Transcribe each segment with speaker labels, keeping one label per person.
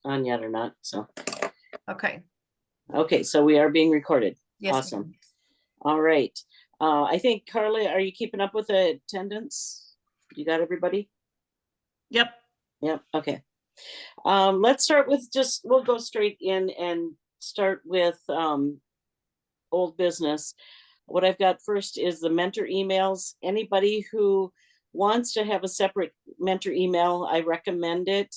Speaker 1: on yet or not. So,
Speaker 2: Okay.
Speaker 1: okay, so we are being recorded.
Speaker 2: Yes.
Speaker 1: Awesome. All right. I think, Carla, are you keeping up with the attendance? You got everybody?
Speaker 2: Yep.
Speaker 1: Yep. Okay. Let's start with we'll go straight in and start with old business. What I've got first is the mentor emails. Anybody who wants to have a separate mentor email, I recommend it.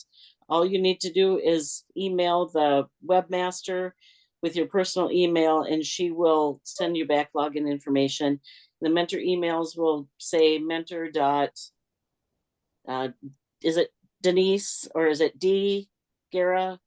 Speaker 1: All you need to do is email the webmaster with your personal email, and she will send you back login information. The mentor emails will say mentor dot, is it Denise or is it D Gara?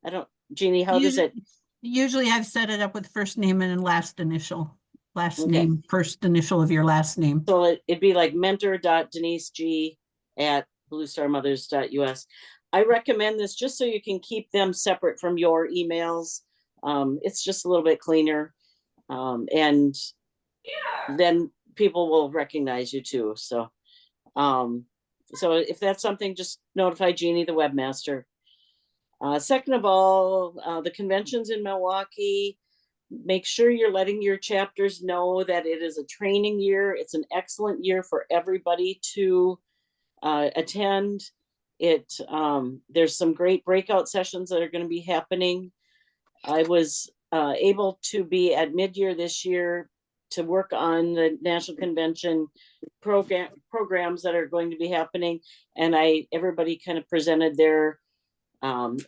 Speaker 1: I don't, Jeannie, how does it?
Speaker 3: Usually I've set it up with first name and last initial. Last
Speaker 1: Okay.
Speaker 3: name, first initial of your last name.
Speaker 1: So it'd be like mentor.deniseg@bluestarmothers.us. I recommend this just so you can keep them separate from your emails. It's just a little bit cleaner. And then people will recognize you too. So if that's something, just notify Jeannie, the webmaster. Second of all, the convention's in Milwaukee. Make sure you're letting your chapters know that it is a training year. It's an excellent year for everybody to attend. There's some great breakout sessions that are going to be happening. I was able to be at mid-year this year to work on the National Convention programs that are going to be happening, and everybody kind of presented their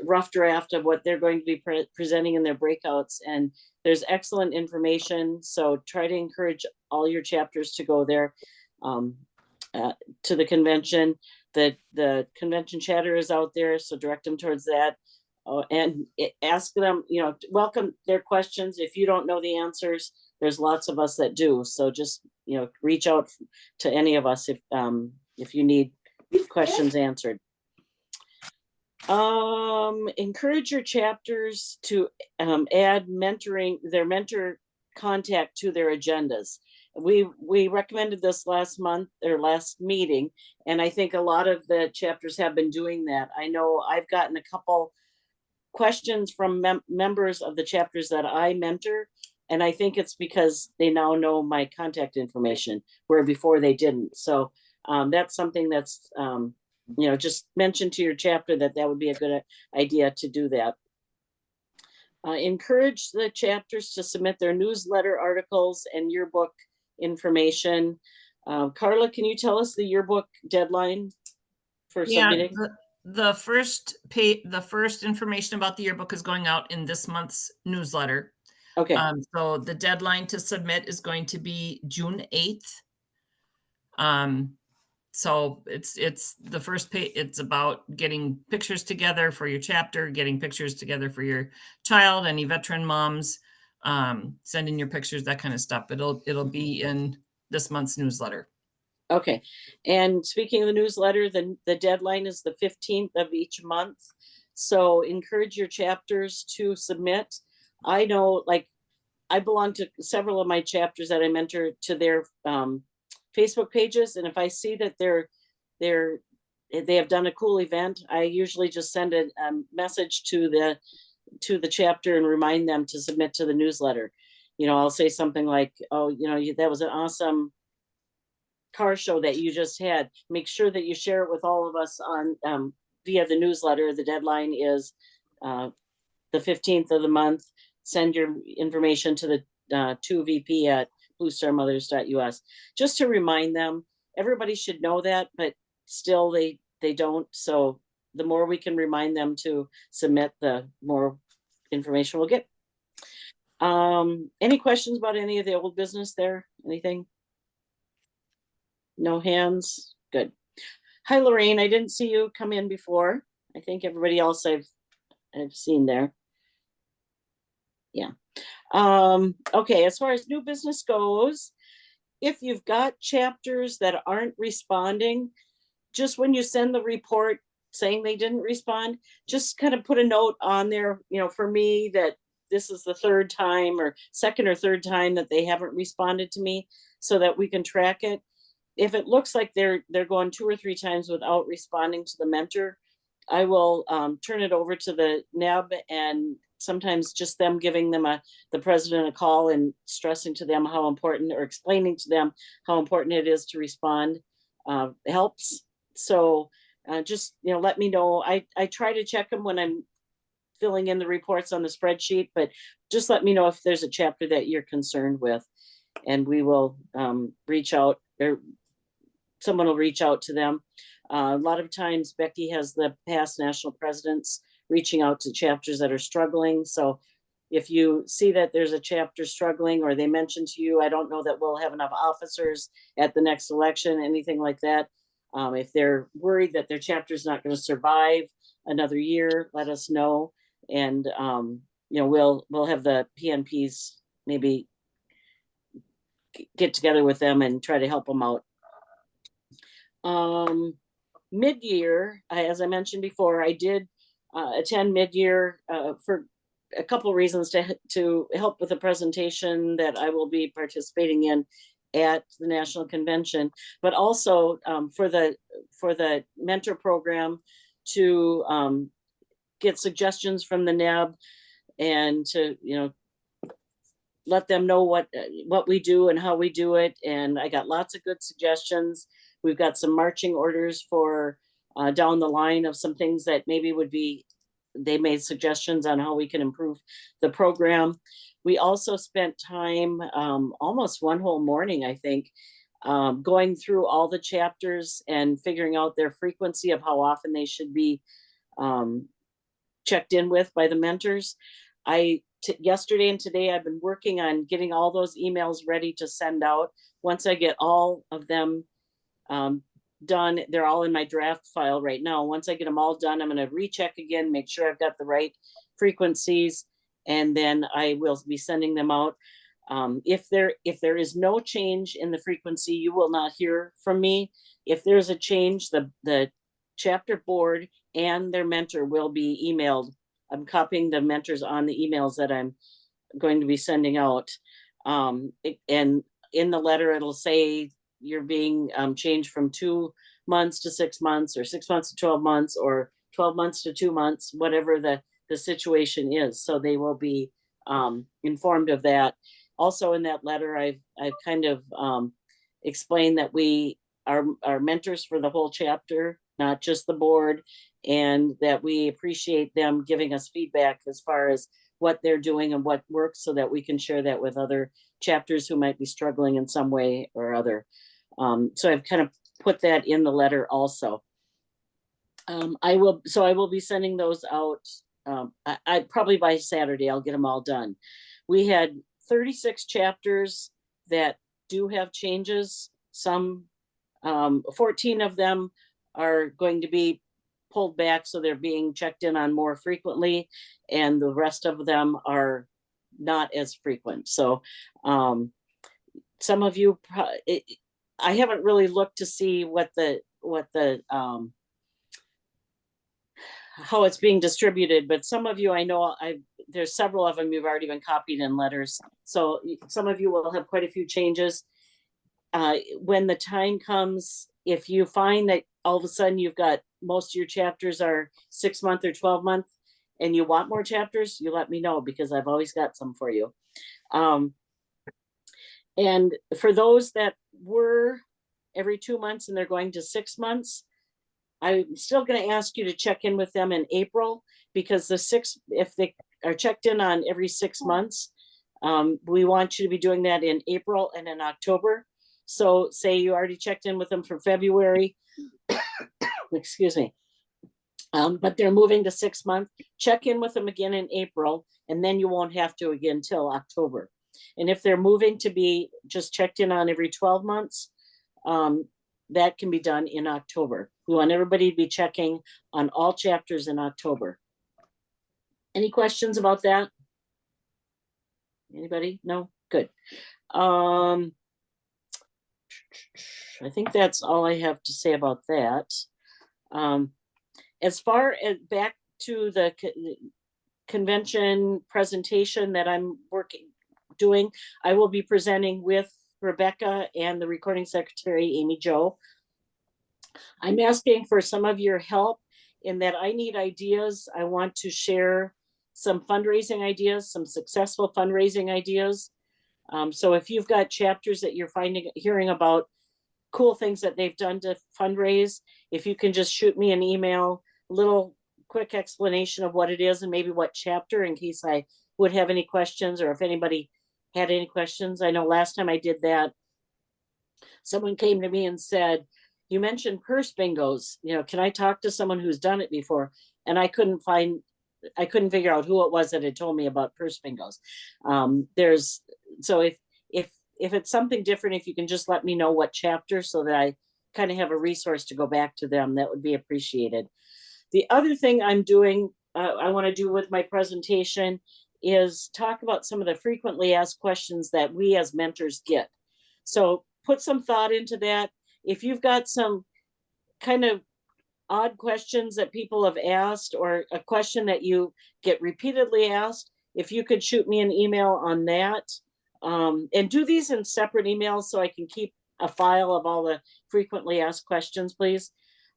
Speaker 1: rough draft of what they're going to be presenting in their breakouts, and there's excellent information. So try to encourage all your chapters to go there to the convention. The convention chatter is out there, so direct them towards that. And ask them, welcome their questions. If you don't know the answers, there's lots of us that do. So just, reach out to any of us if you need questions answered. Encourage your chapters to add their mentor contact to their agendas. We recommended this last month or last meeting, and I think a lot of the chapters have been doing that. I know I've gotten a couple questions from members of the chapters that I mentor, and I think it's because they now know my contact information where before they didn't. So that's something that's just mention to your chapter that would be a good idea to do that. Encourage the chapters to submit their newsletter articles and yearbook information. Carla, can you tell us the yearbook deadline for submitting?
Speaker 2: The first information about the yearbook is going out in this month's newsletter.
Speaker 1: Okay.
Speaker 2: So the deadline to submit is going to be June 8th. So it's the first page. It's about getting pictures together for your chapter, getting pictures together for your child, any veteran moms, sending your pictures, that kind of stuff. It'll be in this month's newsletter.
Speaker 1: Okay. And speaking of the newsletter, the deadline is the 15th of each month. So encourage your chapters to submit. I know, like, I belong to several of my chapters that I mentor to their Facebook pages, and if I see that they have done a cool event, I usually just send a message to the chapter and remind them to submit to the newsletter. I'll say something like, "Oh, that was an awesome car show that you just had. Make sure that you share it with all of us on via the newsletter. The deadline is the 15th of the month. Send your information to the 2VP at bluestarmothers.us." Just to remind them. Everybody should know that, but still they don't. So the more we can remind them to submit, the more information we'll get. Any questions about any of the old business there? Anything? No hands? Good. Hi, Lorraine. I didn't see you come in before. I think everybody else I've seen there. Yeah. Okay, as far as new business goes, if you've got chapters that aren't responding, just when you send the report saying they didn't respond, just kind of put a note on there, for me, that this is the third time or second or third time that they haven't responded to me, so that we can track it. If it looks like they're going 2 or 3 times without responding to the mentor, I will turn it over to the NAB, and sometimes just them giving them the president a call and stressing to them how important, or explaining to them how important it is to respond, helps. So just, let me know. I try to check them when I'm filling in the reports on the spreadsheet, but just let me know if there's a chapter that you're concerned with, and we will reach out, or someone will reach out to them. A lot of times Becky has the past national presidents reaching out to chapters that are struggling. So if you see that there's a chapter struggling, or they mention to you, I don't know that we'll have enough officers at the next election, anything like that. If they're worried that their chapter is not going to survive another year, let us know. And, we'll have the PNPs maybe get together with them and try to help them out. Mid-year, as I mentioned before, I did attend mid-year for a couple of reasons, to help with a presentation that I will be participating in at the National Convention, but also for the mentor program, to get suggestions from the NAB, and to let them know what we do and how we do it. And I got lots of good suggestions. We've got some marching orders for down the line of some things that maybe they made suggestions on how we can improve the program. We also spent time, almost one whole morning, I think, going through all the chapters and figuring out their frequency of how often they should be checked in with by the mentors. Yesterday and today, I've been working on getting all those emails ready to send out. Once I get all of them done, they're all in my draft file right now. Once I get them all done, I'm going to recheck again, make sure I've got the right frequencies, and then I will be sending them out. If there is no change in the frequency, you will not hear from me. If there's a change, the chapter board and their mentor will be emailed. I'm copying the mentors on the emails that I'm going to be sending out. And in the letter, it'll say you're being changed from 2 months to 6 months, or 6 months to 12 months, or 12 months to 2 months, whatever the situation is. So they will be informed of that. Also in that letter, I've kind of explained that we are mentors for the whole chapter, not just the board, and that we appreciate them giving us feedback as far as what they're doing and what works, so that we can share that with other chapters who might be struggling in some way or other. So I've kind of put that in the letter also. I will be sending those out. I probably by Saturday, I'll get them all done. We had 36 chapters that do have changes. Some 14 of them are going to be pulled back, so they're being checked in on more frequently, and the rest of them are not as frequent. So some of you, I haven't really looked to see what the how it's being distributed, but some of you, I know there's several of them you've already been copied in letters. So some of you will have quite a few changes. When the time comes, if you find that all of a sudden you've got most of your chapters are 6 month or 12 month, and you want more chapters, you let me know, because I've always got some for you. And for those that were every 2 months and they're going to 6 months, I'm still going to ask you to check in with them in April, because if they are checked in on every 6 months, we want you to be doing that in April and in October. So say you already checked in with them for February, excuse me, but they're moving to 6 months, check in with them again in April, and then you won't have to again till October. And if they're moving to be just checked in on every 12 months, that can be done in October. We want everybody to be checking on all chapters in October. Any questions about that? Anybody? No? Good. I think that's all I have to say about that. As far as back to the convention presentation that I'm doing, I will be presenting with Rebecca and the recording secretary, Amy Jo. I'm asking for some of your help in that I need ideas. I want to share some fundraising ideas, some successful fundraising ideas. So if you've got chapters that you're hearing about cool things that they've done to fundraise, if you can just shoot me an email, little quick explanation of what it is and maybe what chapter, in case I would have any questions, or if anybody had any questions. I know last time I did that, someone came to me and said, you mentioned purse bingos, can I talk to someone who's done it before? And I couldn't figure out who it was that had told me about purse bingos. So if it's something different, if you can just let me know what chapter, so that I kind of have a resource to go back to them, that would be appreciated. The other thing I'm doing, I want to do with my presentation, is talk about some of the frequently asked questions that we as mentors get. So put some thought into that. If you've got some kind of odd questions that people have asked, or a question that you get repeatedly asked, if you could shoot me an email on that, and do these in separate emails so I can keep a file of all the frequently asked questions, please.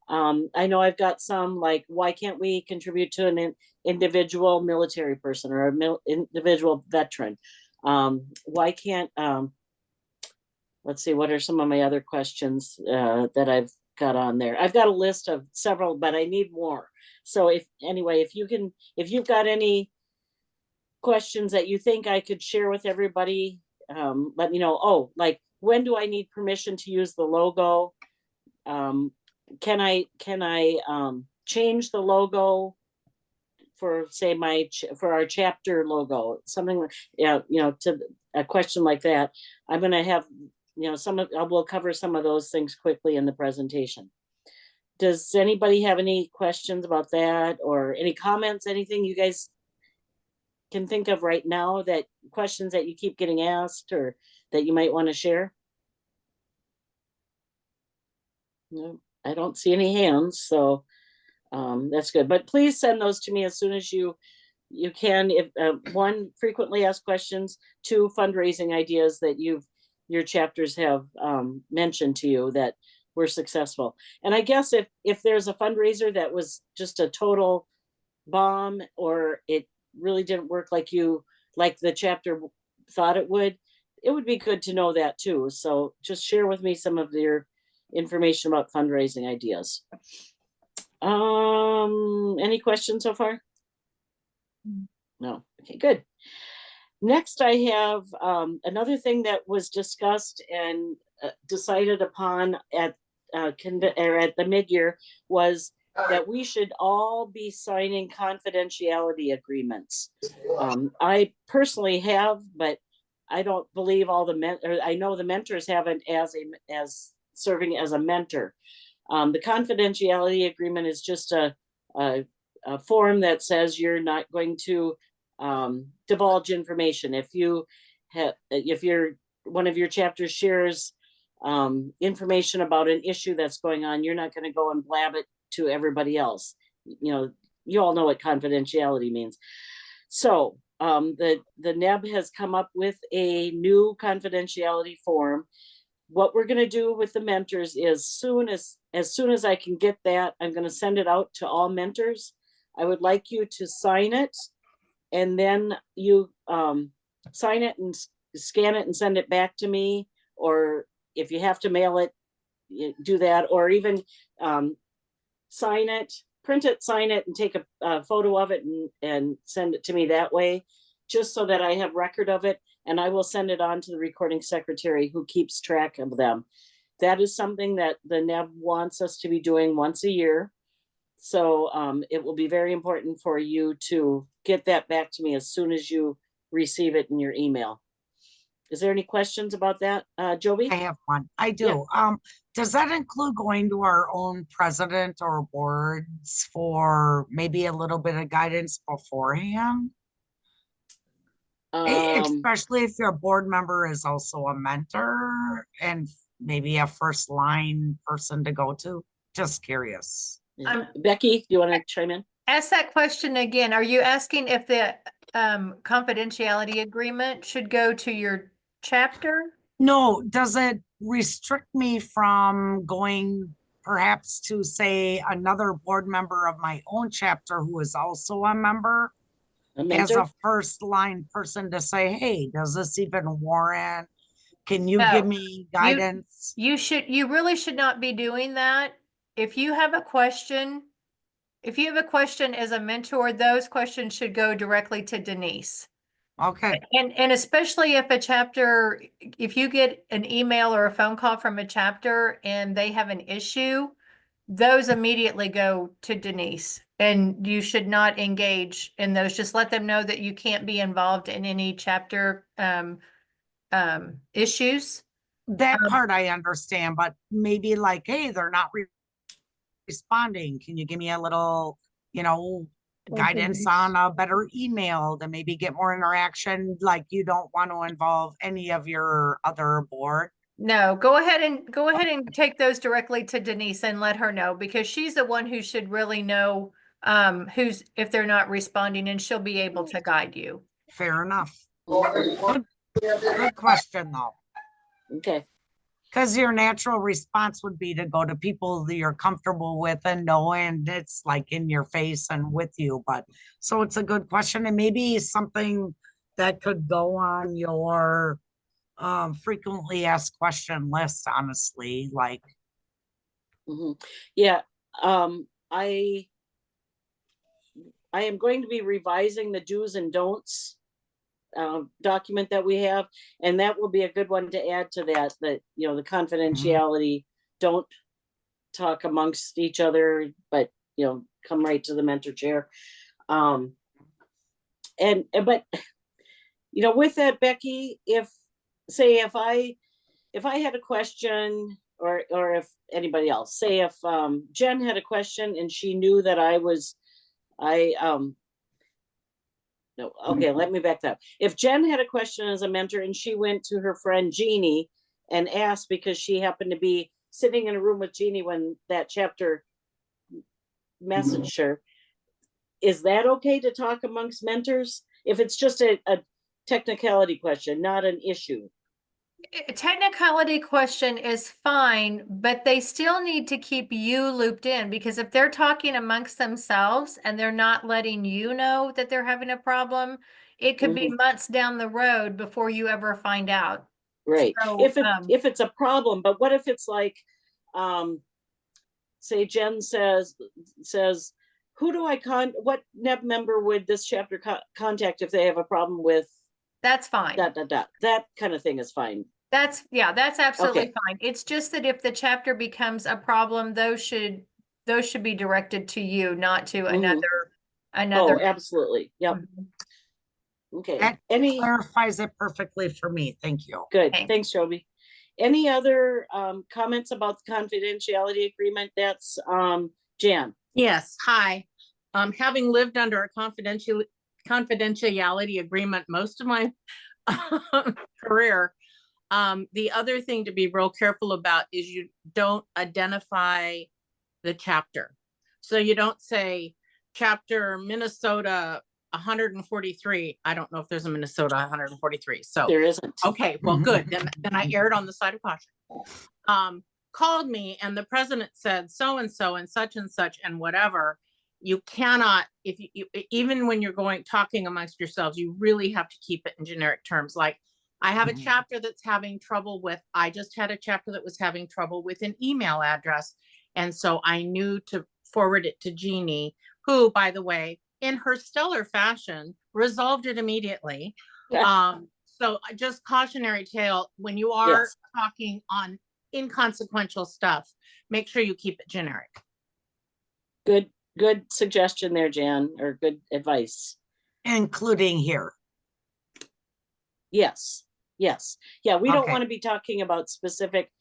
Speaker 1: I know I've got some like, why can't we contribute to an individual military person or an individual veteran? Why can't, let's see, what are some of my other questions that I've got on there? I've got a list of several, but I need more. So if you've got any questions that you think I could share with everybody, let me know. Oh, like, when do I need permission to use the logo? Can I change the logo for, say, for our chapter logo, something like, to a question like that? I'm going to have, we'll cover some of those things quickly in the presentation. Does anybody have any questions about that, or any comments, anything you guys can think of right now, that questions that you keep getting asked or that you might want to share? No, I don't see any hands, so that's good. But please send those to me as soon as you can. If one, frequently asked questions; two, fundraising ideas that your chapters have mentioned to you that were successful. And I guess if there's a fundraiser that was just a total bomb, or it really didn't work like the chapter thought it would be good to know that too. So just share with me some of your information about fundraising ideas. Any questions so far? No. Okay, good. Next, I have another thing that was discussed and decided upon at the mid-year, was that we should all be signing confidentiality agreements. I personally have, but I don't believe all I know the mentors haven't as serving as a mentor. The confidentiality agreement is just a form that says you're not going to divulge information. If one of your chapters shares information about an issue that's going on, you're not going to go and blab it to everybody else. You all know what confidentiality means. So the NEB has come up with a new confidentiality form. What we're going to do with the mentors is, as soon as I can get that, I'm going to send it out to all mentors. I would like you to sign it, and then you sign it and scan it and send it back to me. Or if you have to mail it, do that. Or even sign it, print it, sign it, and take a photo of it and send it to me that way, just so that I have record of it. And I will send it on to the recording secretary, who keeps track of them. That is something that the NEB wants us to be doing once a year. So it will be very important for you to get that back to me as soon as you receive it in your email. Is there any questions about that, Joby?
Speaker 4: I have one. I do. Yeah. Does that include going to our own president or boards for maybe a little bit of guidance beforehand? Especially if your board member is also a mentor and maybe a first line person to go to. Just curious.
Speaker 1: Becky, do you want to chime in?
Speaker 5: Ask that question again. Are you asking if the confidentiality agreement should go to your chapter?
Speaker 4: No, does it restrict me from going perhaps to say another board member of my own chapter who is also a member
Speaker 1: A
Speaker 4: as
Speaker 1: mentor?
Speaker 4: a first line person to say, hey, does this even warrant? Can you give
Speaker 5: No.
Speaker 4: me guidance?
Speaker 5: You really should not be doing that. If you have a question, as a mentor, those questions should go directly to Denise.
Speaker 4: Okay,
Speaker 5: And especially if a chapter, if you get an email or a phone call from a chapter and they have an issue, those immediately go to Denise, and you should not engage in those. Just let them know that you can't be involved in any chapter issues.
Speaker 4: that part I understand, but maybe like, hey, they're not responding. Can you give me a little, guidance on a better email to maybe get more interaction? Like you don't want to involve any of your other board?
Speaker 5: No, go ahead and take those directly to Denise and let her know, because she's the one who should really know if they're not responding, and she'll be able to guide you.
Speaker 4: Fair enough. Good question though.
Speaker 1: Okay,
Speaker 4: Because your natural response would be to go to people that you're comfortable with and know, and it's like in your face and with you. But so it's a good question, and maybe something that could go on your frequently asked question list, honestly, like,
Speaker 1: yeah, I am going to be revising the do's and don'ts document that we have, and that will be a good one to add to that, the confidentiality, don't talk amongst each other, but come right to the mentor chair. But with that, Becky, if I had a question, or if anybody else, say if Jen had a question and she knew that no, okay, let me back that up. If Jen had a question as a mentor and she went to her friend Jeannie and asked, because she happened to be sitting in a room with Jeannie when that chapter messaged her, is that okay to talk amongst mentors? If it's just a technicality question, not an issue.
Speaker 5: A technicality question is fine, but they still need to keep you looped in, because if they're talking amongst themselves and they're not letting you know that they're having a problem, it could be months down the road before you ever find out.
Speaker 1: Right.
Speaker 5: So,
Speaker 1: If it's a problem, but what if it's like, say Jen says, who do what NEB member would this chapter contact if they have a problem with
Speaker 5: that's fine.
Speaker 1: That kind of thing is fine.
Speaker 5: That's absolutely
Speaker 1: Okay.
Speaker 5: fine. It's just that if the chapter becomes a problem, those should be directed to you, not to another.
Speaker 1: Oh, absolutely. Yep.
Speaker 5: Mhm.
Speaker 1: Okay.
Speaker 4: that clarifies it perfectly for me. Thank you.
Speaker 1: Good.
Speaker 5: Thanks.
Speaker 1: Thanks, Joby. Any other comments about the confidentiality agreement? That's Jan.
Speaker 6: Yes, hi. Having lived under a confidentiality agreement most of my career, the other thing to be real careful about is you don't identify the chapter. So you don't say chapter Minnesota 143. I don't know if there's a Minnesota 143. So
Speaker 1: There isn't.
Speaker 6: okay, well, good. Then I erred on the side of caution. Called me and the president said so and so and such and whatever. You cannot, if you even when you're talking amongst yourselves, you really have to keep it in generic terms. Like, I have a chapter that's having trouble with, I just had a chapter that was having trouble with an email address. And so I knew to forward it to Jeannie, who, by the way, in her stellar fashion, resolved it immediately. So just cautionary tale, when you are
Speaker 1: Yes.
Speaker 6: talking on inconsequential stuff, make sure you keep it generic.
Speaker 1: Good suggestion there, Jan, or good advice.
Speaker 4: Including here.
Speaker 1: Yes. Yeah, we don't
Speaker 4: Okay.
Speaker 1: want to be talking about specific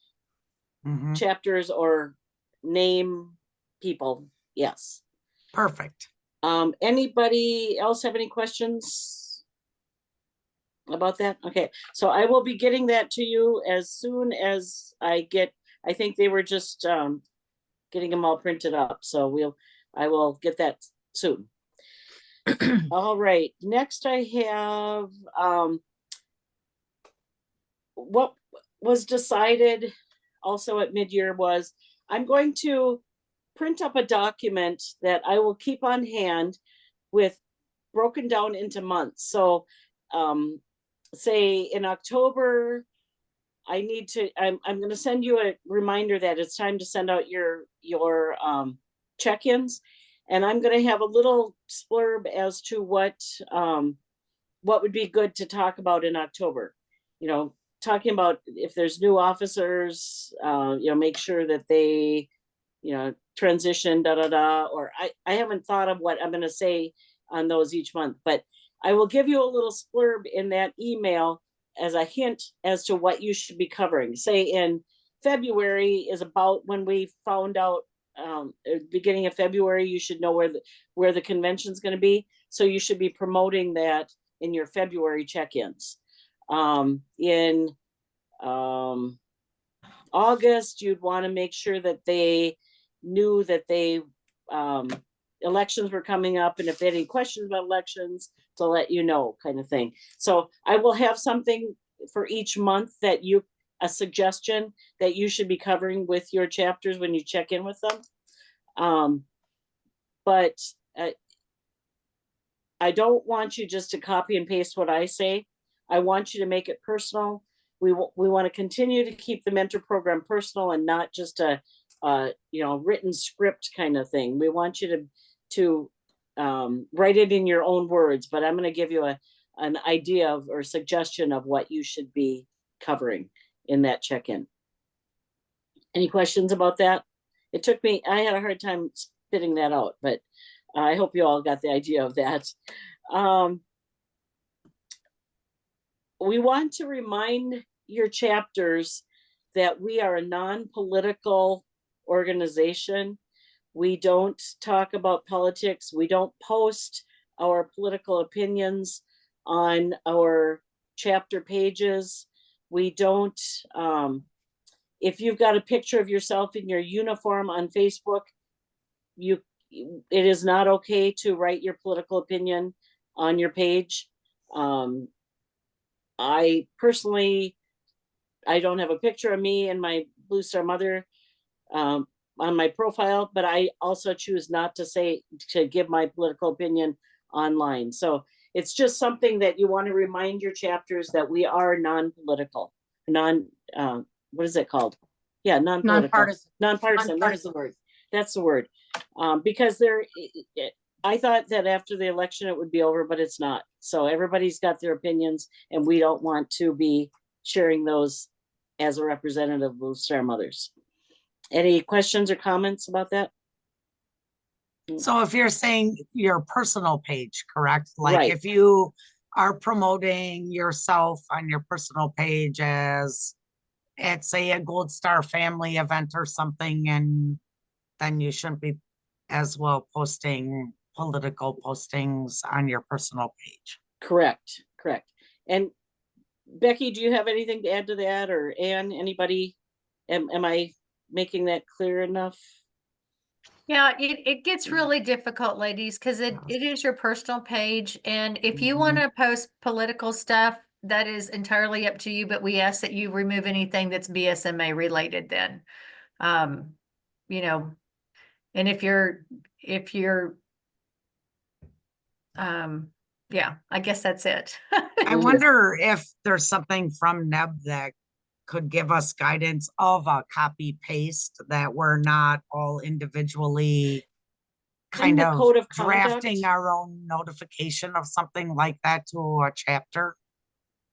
Speaker 4: Mhm.
Speaker 1: chapters or name people. Yes.
Speaker 4: Perfect.
Speaker 1: Anybody else have any questions about that? Okay, so I will be getting that to you as soon as I think they were just getting them all printed up, so I will get that soon. All right, next I have what was decided also at mid-year was I'm going to print up a document that I will keep on hand with broken down into months. So say in October, I'm going to send you a reminder that it's time to send out your check-ins. And I'm going to have a little splurb as to what would be good to talk about in October. You know, talking about if there's new officers, make sure that they, transition, or I haven't thought of what I'm going to say on those each month, but I will give you a little splurb in that email as a hint as to what you should be covering. Say in February is about when we found out, beginning of February, you should know where the convention's going to be. So you should be promoting that in your February check-ins. In August, you'd want to make sure that they knew that elections were coming up, and if they had any questions about elections, to let you know, kind of thing. So I will have something for each month a suggestion that you should be covering with your chapters when you check in with them. But I don't want you just to copy and paste what I say. I want you to make it personal. We want to continue to keep the mentor program personal and not just a written script kind of thing. We want you to write it in your own words, but I'm going to give you an idea of or suggestion of what you should be covering in that check-in. Any questions about that? I had a hard time spitting that out, but I hope you all got the idea of that. We want to remind your chapters that we are a non-political organization. We don't talk about politics. We don't post our political opinions on our chapter pages. We don't, if you've got a picture of yourself in your uniform on Facebook, it is not okay to write your political opinion on your page. I personally, I don't have a picture of me and my Blue Star Mother on my profile, but I also choose not to give my political opinion online. So it's just something that you want to remind your chapters that we are non-political, what is it called? Yeah, non-political. Nonpartisan. That's the word. That's the word. Because I thought that after the election it would be over, but it's not. So everybody's got their opinions, and we don't want to be sharing those as a representative of Blue Star Mothers. Any questions or comments about that?
Speaker 4: So if you're saying your personal page, correct? Like
Speaker 1: Right.
Speaker 4: if you are promoting yourself on your personal page at say a Gold Star family event or something, and then you shouldn't be as well posting political postings on your personal page.
Speaker 1: Correct. And Becky, do you have anything to add to that, or Ann, anybody? Am I making that clear enough?
Speaker 5: Yeah, it gets really difficult, ladies, because it is your personal page. And if you want to post political stuff, that is entirely up to you, but we ask that you remove anything that's BSMA related then. And if you're yeah, I guess that's it.
Speaker 4: I wonder if there's something from NEB that could give us guidance of a copy paste, that we're not all individually kind
Speaker 1: the
Speaker 4: of
Speaker 1: code of
Speaker 4: drafting
Speaker 1: conduct?
Speaker 4: our own notification of something like that to a chapter.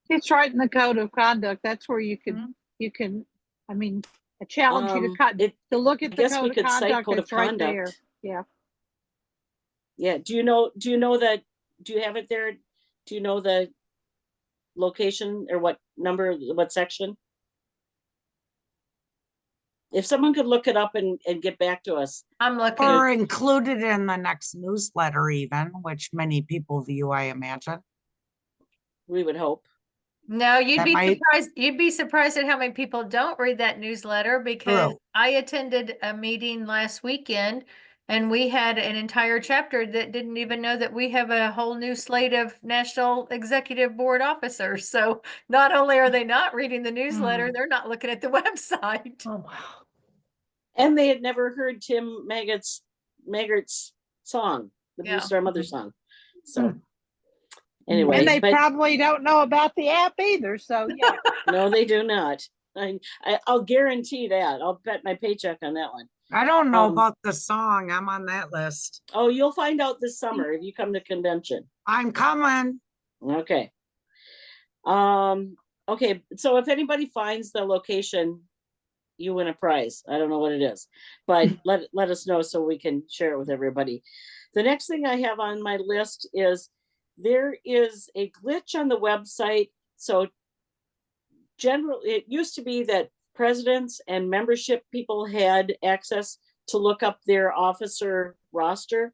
Speaker 7: It's right in the code of conduct. That's where you can, I challenge you to to look at the
Speaker 1: guess we
Speaker 7: code of
Speaker 1: could cite
Speaker 7: conduct.
Speaker 1: code of
Speaker 7: It's right there.
Speaker 1: conduct.
Speaker 7: Yeah.
Speaker 1: Yeah, do you know that, do you have it there? Do you know the location or what number, what section? If someone could look it up and get back to us.
Speaker 5: I'm looking.
Speaker 4: Or included in the next newsletter even, which many people view, I imagine.
Speaker 1: We would hope.
Speaker 5: No, you'd
Speaker 4: That
Speaker 5: be
Speaker 4: might-
Speaker 5: surprised. You'd be surprised at how many people don't read that newsletter, because
Speaker 4: True.
Speaker 5: I attended a meeting last weekend and we had an entire chapter that didn't even know that we have a whole new slate of National Executive Board officers. So not only are they not reading the newsletter, they're not looking at the website.
Speaker 7: Oh, wow.
Speaker 1: And they had never heard Tim Maggart's song, the
Speaker 5: Yeah.
Speaker 1: Blue Star Mother song. So
Speaker 7: And
Speaker 1: anyway,
Speaker 7: they
Speaker 1: but
Speaker 7: probably don't know about the app either, so yeah.
Speaker 1: no, they do not. I'll guarantee that. I'll bet my paycheck on that one.
Speaker 4: I don't know
Speaker 1: Um,
Speaker 4: about the song. I'm on that list.
Speaker 1: Oh, you'll find out this summer if you come to convention.
Speaker 4: I'm coming.
Speaker 1: Okay. Okay, so if anybody finds the location, you win a prize. I don't know what it is, but let us know so we can share it with everybody. The next thing I have on my list is there is a glitch on the website. So generally, it used to be that presidents and membership people had access to look up their officer roster.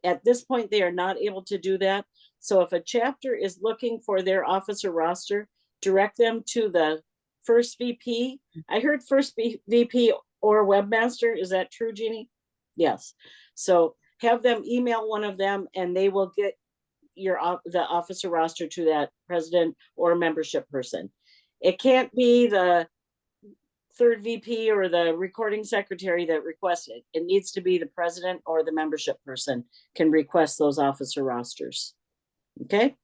Speaker 1: At this point, they are not able to do that. So if a chapter is looking for their officer roster, direct them to the first VP. I heard first VP or webmaster. Is that true, Jeannie? Yes. So have them email one of them and they will get the officer roster to that president or membership person. It can't be the third VP or the recording secretary that requests it. It needs to be the president or the membership person can request those officer rosters. Okay.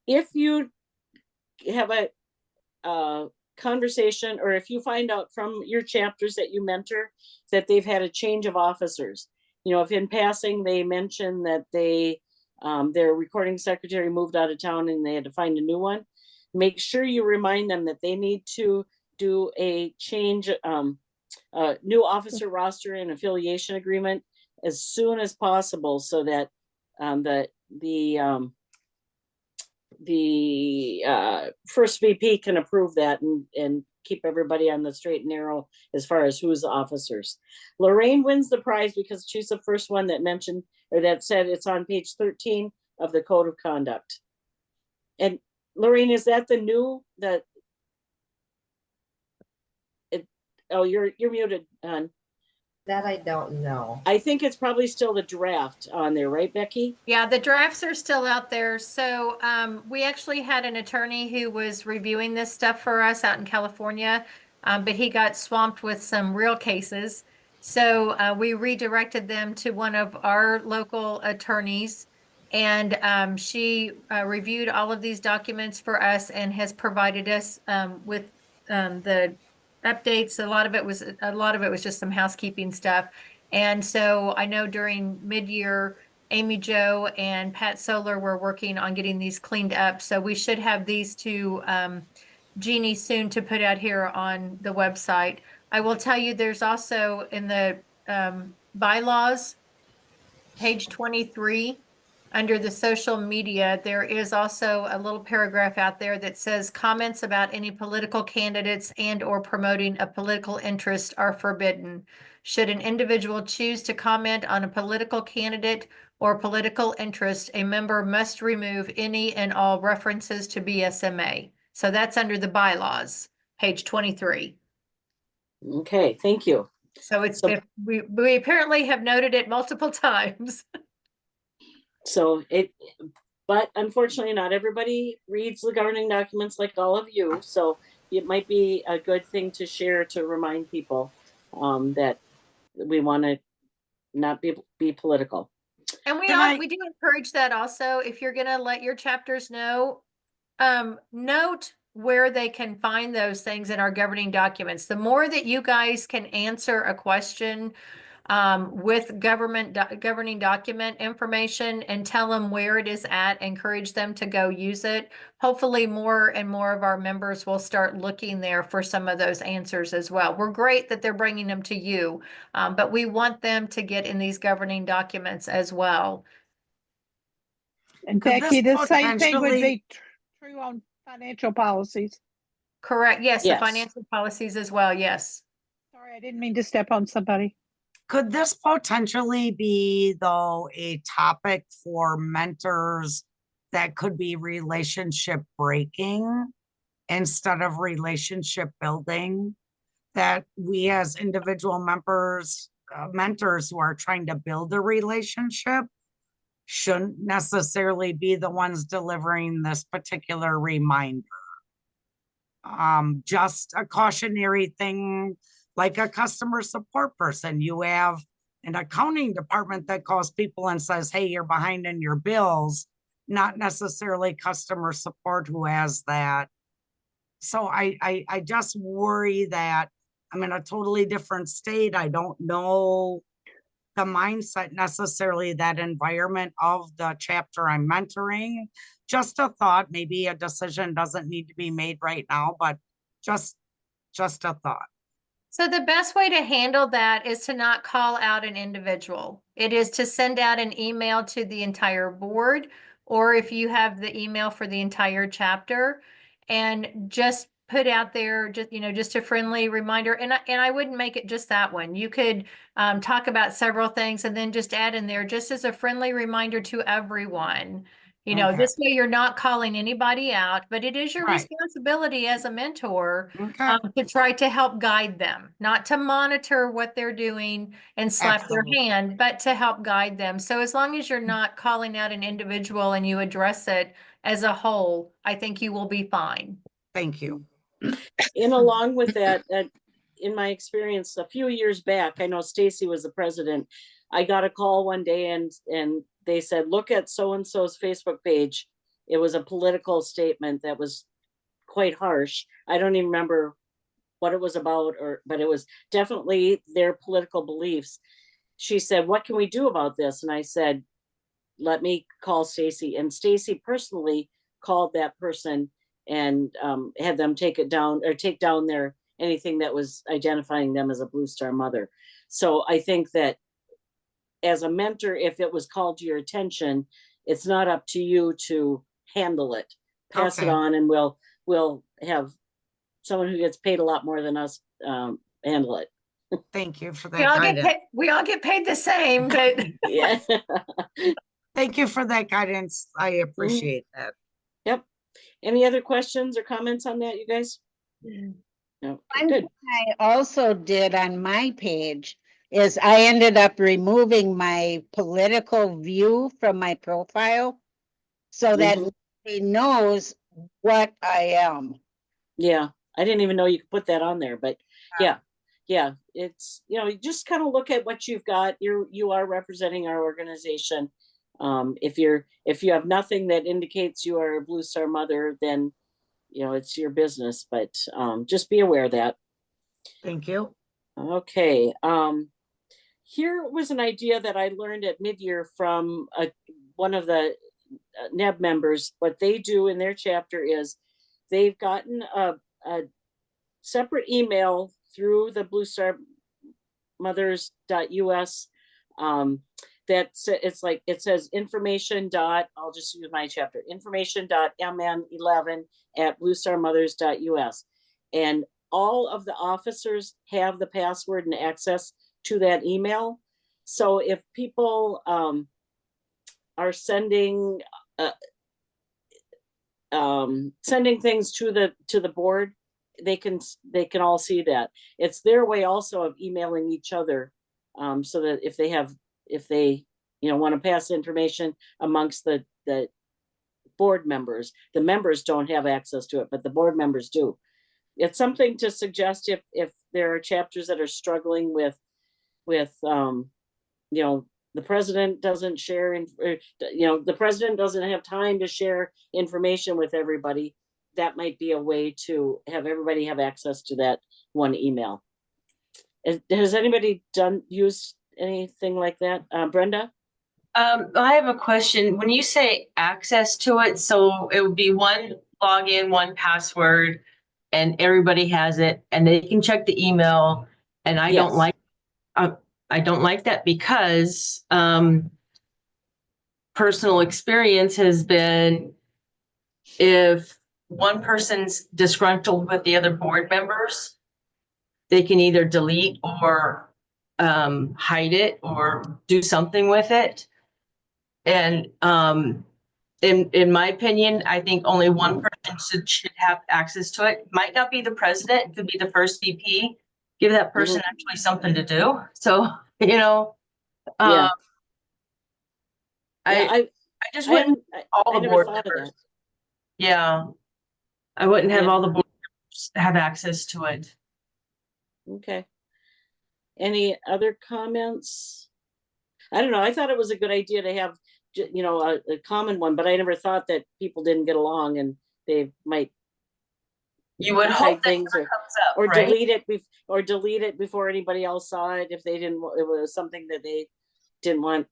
Speaker 1: If you have a conversation, or if you find out from your chapters that you mentor that they've had a change of officers, you know, if in passing they mention that their recording secretary moved out of town and they had to find a new one, make sure you remind them that they need to do a change, new officer roster and affiliation agreement as soon as possible, so that the first VP can approve that and keep everybody on the straight and narrow as far as who's the officers. Lorraine wins the prize because she's the first one that mentioned, or that said it's on page 13 of the Code of Conduct. And Lorraine, is that the new that? Oh, you're muted, hon.
Speaker 8: That I don't know.
Speaker 1: I think it's probably still the draft on there, right, Becky?
Speaker 5: Yeah, the drafts are still out there. So we actually had an attorney who was reviewing this stuff for us out in California, but he got swamped with some real cases. So we redirected them to one of our local attorneys, and she reviewed all of these documents for us and has provided us with the updates. A lot of it was just some housekeeping stuff. And so I know during mid-year, Amy Jo and Pat Solar were working on getting these cleaned up. So we should have these to Jeannie soon to put out here on the website. I will tell you, there's also in the bylaws, page 23, under the social media, there is also a little paragraph out there that says comments about any political candidates and or promoting a political interest are forbidden. Should an individual choose to comment on a political candidate or political interest, a member must remove any and all references to BSMA. So that's under the bylaws, page 23.
Speaker 1: Okay, thank you.
Speaker 5: So we apparently have noted it multiple times.
Speaker 1: So but unfortunately not everybody reads the governing documents like all of you. So it might be a good thing to share to remind people that we want to not be political.
Speaker 5: And we do encourage that also. If you're going to let your chapters know, note where they can find those things in our governing documents. The more that you guys can answer a question with governing document information and tell them where it is at, encourage them to go use it. Hopefully more and more of our members will start looking there for some of those answers as well. We're great that they're bringing them to you, but we want them to get in these governing documents as well.
Speaker 7: And
Speaker 4: Could
Speaker 7: Becky,
Speaker 4: this
Speaker 7: the same thing would
Speaker 4: potentially-
Speaker 7: be true on financial policies.
Speaker 5: Correct. Yes,
Speaker 1: Yes.
Speaker 5: the financial policies as well. Yes.
Speaker 7: Sorry, I didn't mean to step on somebody.
Speaker 4: Could this potentially be, though, a topic for mentors that could be relationship breaking instead of relationship building? That we as individual members, mentors who are trying to build a relationship shouldn't necessarily be the ones delivering this particular reminder. just a cautionary thing, like a customer support person. You have an accounting department that calls people and says, hey, you're behind in your bills, not necessarily customer support who has that. So I just worry that I'm in a totally different state. I don't know the mindset necessarily, that environment of the chapter I'm mentoring. Just a thought, maybe a decision doesn't need to be made right now, but just a thought.
Speaker 5: So the best way to handle that is to not call out an individual. It is to send out an email to the entire board, or if you have the email for the entire chapter, and just put out there, just a friendly reminder. And I wouldn't make it just that one. You could talk about several things and then just add in there, just as a friendly reminder to everyone.
Speaker 4: Okay.
Speaker 5: This way you're not calling anybody out, but it is your
Speaker 4: Right.
Speaker 5: responsibility as a mentor
Speaker 4: Okay.
Speaker 5: to try to help guide them, not to monitor what they're doing and slap
Speaker 4: Absolutely.
Speaker 5: their hand, but to help guide them. So as long as you're not calling out an individual and you address it as a whole, I think you will be fine.
Speaker 4: Thank you.
Speaker 1: And along with that, in my experience a few years back, I know Stacy was the president. I got a call one day and they said, look at so-and-so's Facebook page. It was a political statement that was quite harsh. I don't even remember what it was about, but it was definitely their political beliefs. She said, what can we do about this? And I said, let me call Stacy. And Stacy personally called that person and had them take it down, or take down their anything that was identifying them as a Blue Star mother. So I think that as a mentor, if it was called to your attention, it's not up to you to handle it. Pass it
Speaker 4: Okay.
Speaker 1: on, and we'll have someone who gets paid a lot more than us handle it.
Speaker 4: Thank you for
Speaker 5: We
Speaker 4: that
Speaker 5: all get
Speaker 4: guidance.
Speaker 5: paid, we all get paid the same, but
Speaker 1: Yeah.
Speaker 4: Thank you for that guidance. I appreciate that.
Speaker 1: Yep. Any other questions or comments on that, you guys? No.
Speaker 9: One
Speaker 1: Good.
Speaker 9: thing I also did on my page is I ended up removing my political view from my profile so that he knows what I am.
Speaker 1: Yeah, I didn't even know you could put that on there, but yeah, it's, you just kind of look at what you've got. You are representing our organization. If you have nothing that indicates you are a Blue Star mother, then it's your business, but just be aware of that.
Speaker 4: Thank you.
Speaker 1: Okay. Here was an idea that I learned at mid-year from one of the NEB members. What they do in their chapter is they've gotten a separate email through the Blue Star Mothers.us it's like, it says information dot, I'll just use my chapter, information.mn11@bluestarmothers.us. And all of the officers have the password and access to that email. So if people are sending things to the board, they can all see that. It's their way also of emailing each other, so that if they want to pass information amongst the board members, the members don't have access to it, but the board members do. It's something to suggest if there are chapters that are struggling with the president doesn't share, the president doesn't have time to share information with everybody. That might be a way to have everybody have access to that one email. Has anybody used anything like that? Brenda?
Speaker 10: I have a question. When you say access to it, so it would be one login, one password, and everybody has it, and they can check the email. And I don't like that because personal experience has been, if one person's disgruntled with the other board members, they can either delete or hide it or do something with it. And in my opinion, I think only one person should have access to it. Might not be the president, it could be the first VP. Give that person actually something to do. So, I just wouldn't all the board members. Yeah, I wouldn't have all the board members have access to it.
Speaker 1: Okay. Any other comments? I don't know. I thought it was a good idea to have, you know, a common one, but I never thought that people didn't get along and they might
Speaker 10: You would
Speaker 1: hide
Speaker 10: hope that
Speaker 1: things
Speaker 10: never
Speaker 1: or,
Speaker 10: comes up,
Speaker 1: or
Speaker 10: right?
Speaker 1: delete it before anybody else saw it if they didn't, it was something that they didn't want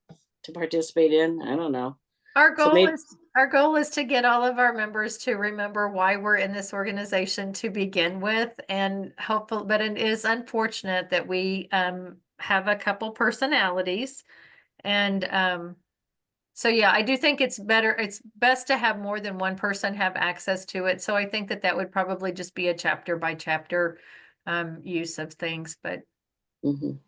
Speaker 1: to participate in. I don't know.
Speaker 5: Our
Speaker 1: So
Speaker 5: goal
Speaker 1: maybe-
Speaker 5: is our goal is to get all of our members to remember why we're in this organization to begin with, and hopeful. But it is unfortunate that we have a couple personalities, and so yeah, I do think it's better. It's best to have more than one person have access to it. So I think that that would probably just be a chapter by chapter use of things. But
Speaker 1: Mhm.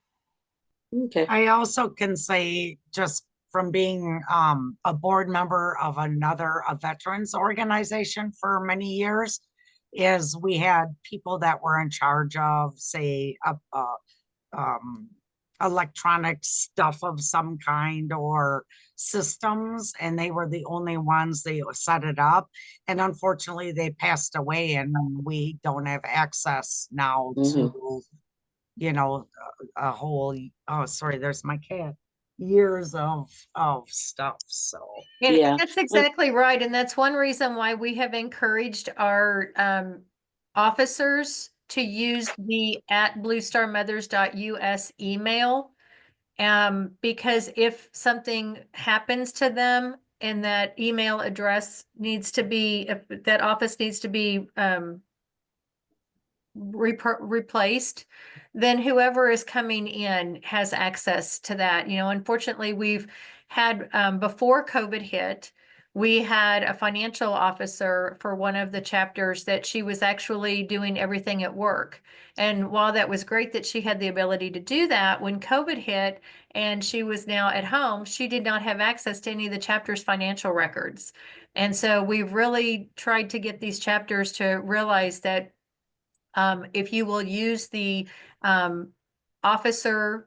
Speaker 1: Okay.
Speaker 4: I also can say, just from being a board member of a veterans organization for many years, is we had people that were in charge of, say, electronic stuff of some kind or systems, and they were the only ones they set it up. And unfortunately, they passed away, and we don't have access now to, you know, a whole, oh, sorry, there's my cat, years of stuff. So
Speaker 5: and
Speaker 1: Yeah.
Speaker 5: that's exactly right. And that's one reason why we have encouraged our officers to use the @bluestarmothers.us email. Because if something happens to them and that email address needs to be, if that office needs to be replaced, then whoever is coming in has access to that. You know, unfortunately, we've had before COVID hit, we had a financial officer for one of the chapters that she was actually doing everything at work. And while that was great that she had the ability to do that, when COVID hit and she was now at home, she did not have access to any of the chapter's financial records. And so we've really tried to get these chapters to realize that if you will use the officer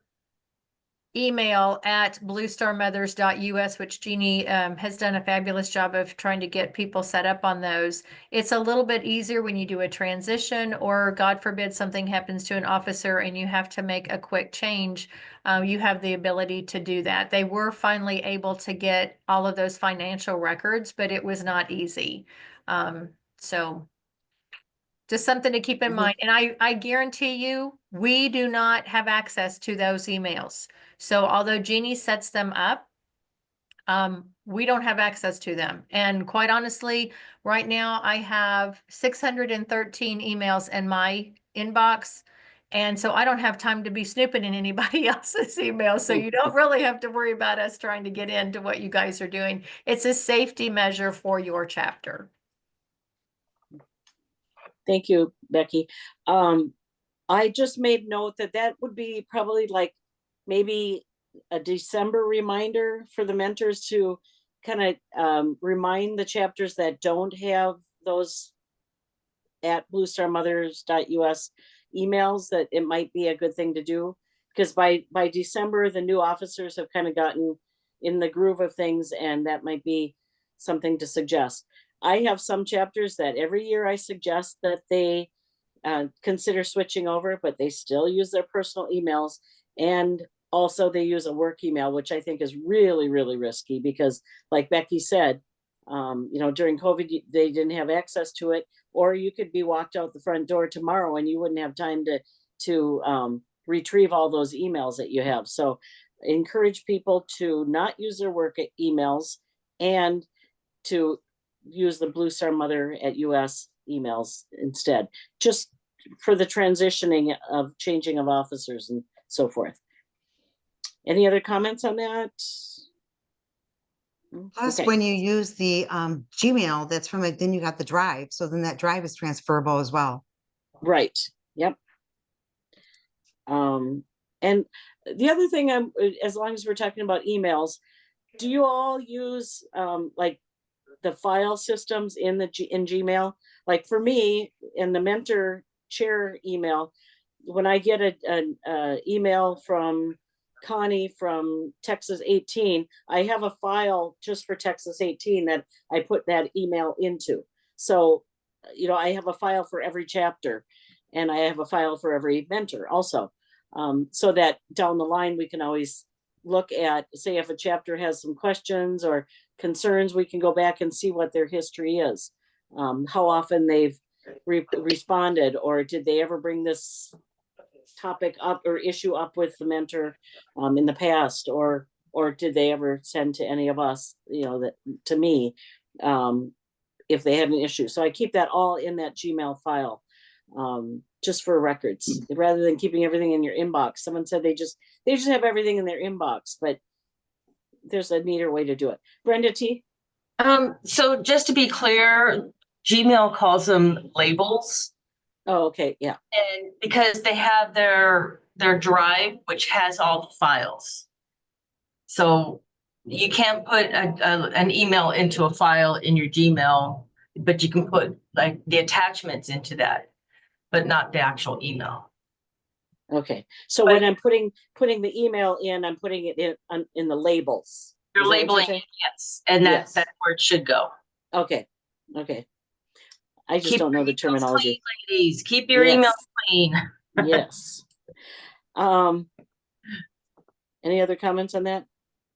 Speaker 5: email @bluestarmothers.us, which Jeannie has done a fabulous job of trying to get people set up on those. It's a little bit easier when you do a transition, or God forbid something happens to an officer and you have to make a quick change. You have the ability to do that. They were finally able to get all of those financial records, but it was not easy. So just something to keep in mind. And I guarantee you, we do not have access to those emails. So although Jeannie sets them up, we don't have access to them. And quite honestly, right now I have 613 emails in my inbox. And so I don't have time to be snooping in anybody else's email. So you don't really have to worry about us trying to get into what you guys are doing. It's a safety measure for your chapter.
Speaker 1: Thank you, Becky. I just made note that that would be probably like maybe a December reminder for the mentors to kind of remind the chapters that don't have those @bluestarmothers.us emails, that it might be a good thing to do, because by December the new officers have kind of gotten in the groove of things, and that might be something to suggest. I have some chapters that every year I suggest that they consider switching over, but they still use their personal emails, and also they use a work email, which I think is really, really risky, because like Becky said, you know, during COVID, they didn't have access to it, or you could be walked out the front door tomorrow and you wouldn't have time to retrieve all those emails that you have. So encourage people to not use their work emails and to use the Blue Star Mother @US emails instead, just for the transitioning of changing of officers and so forth. Any other comments on that?
Speaker 11: Plus,
Speaker 1: Okay.
Speaker 11: when you use the Gmail, that's from it, then you got the drive. So then that drive is transferable as well.
Speaker 1: Right. Yep. And the other thing, as long as we're talking about emails, do you all use like the file systems in Gmail? Like for me, in the mentor chair email, when I get an email from Connie from Texas 18, I have a file just for Texas 18 that I put that email into. So you know, I have a file for every chapter, and I have a file for every mentor also. So that down the line, we can always look at, say, if a chapter has some questions or concerns, we can go back and see what their history is. How often they've responded, or did they ever bring this topic up or issue up with the mentor in the past, or did they ever send to any of us, you know, that to me, if they had an issue. So I keep that all in that Gmail file, just for records, rather than keeping everything in your inbox. Someone said they just have everything in their inbox, but there's a neater way to do it. Brenda T.
Speaker 10: So just to be clear, Gmail calls them labels.
Speaker 1: Oh, okay, yeah.
Speaker 10: And because they have their drive, which has all the files. So you can't put an email into a file in your Gmail, but you can put like the attachments into that, but not the actual email.
Speaker 1: Okay, so when I'm putting the email in, I'm putting it in the labels.
Speaker 10: You're
Speaker 1: Is that what
Speaker 10: labeling
Speaker 1: saying?
Speaker 10: it, yes, and
Speaker 1: Yes.
Speaker 10: that's where it should go.
Speaker 1: Okay, I just don't know the terminology.
Speaker 10: Clean, ladies. Keep your email clean.
Speaker 1: Yes. Any other comments on that?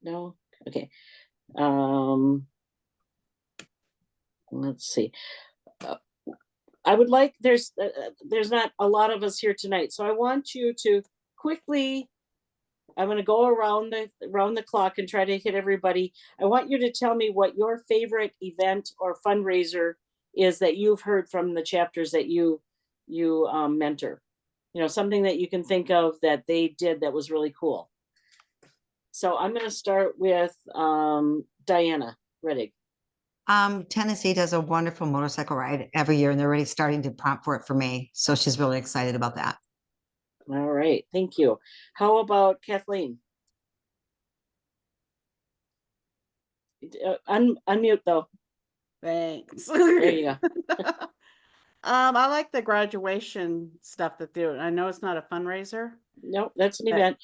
Speaker 1: No? Okay. Let's see. I would like, there's not a lot of us here tonight, so I want you to quickly, I'm going to go around the clock and try to hit everybody. I want you to tell me what your favorite event or fundraiser is that you've heard from the chapters that you mentor. You know, something that you can think of that they did that was really cool. So I'm going to start with Diana Reddick.
Speaker 11: Tennessee does a wonderful motorcycle ride every year, and they're already starting to prompt for it for May. So she's really excited about that.
Speaker 1: All right, thank you. How about Kathleen? Unmute though.
Speaker 12: Thanks.
Speaker 1: There you go.
Speaker 12: I like the graduation stuff that they do. I know it's not a fundraiser.
Speaker 1: Nope, that's an
Speaker 12: but
Speaker 1: event.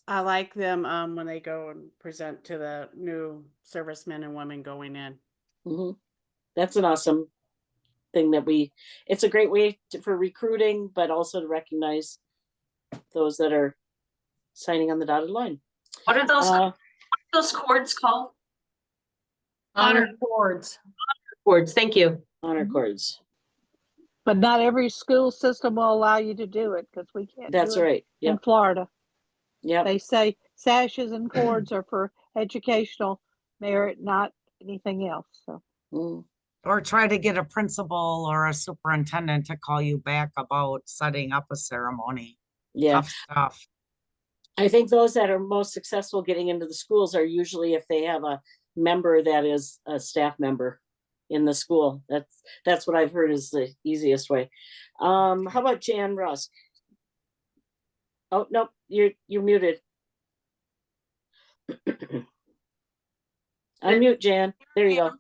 Speaker 12: I like them when they go and present to the new servicemen and women going in.
Speaker 1: Mm-hmm. That's an awesome thing that it's a great way for recruiting, but also to recognize those that are signing on the dotted line.
Speaker 10: What are those cords called?
Speaker 5: Honor cords.
Speaker 10: Honor cords, thank you.
Speaker 1: Honor cords.
Speaker 7: But not every school system will allow you to do it because we can't.
Speaker 1: That's
Speaker 7: do it
Speaker 1: right.
Speaker 7: in Florida.
Speaker 1: Yeah.
Speaker 7: They say sashes and cords are for educational merit, not anything else. So.
Speaker 4: Or try to get a principal or a superintendent to call you back about setting up a ceremony.
Speaker 1: Yeah.
Speaker 4: Tough stuff.
Speaker 1: I think those that are most successful getting into the schools are usually if they have a member that is a staff member in the school. That's what I've heard is the easiest way. How about Jan Rusk? Oh, nope, you're muted. Unmute, Jan. There you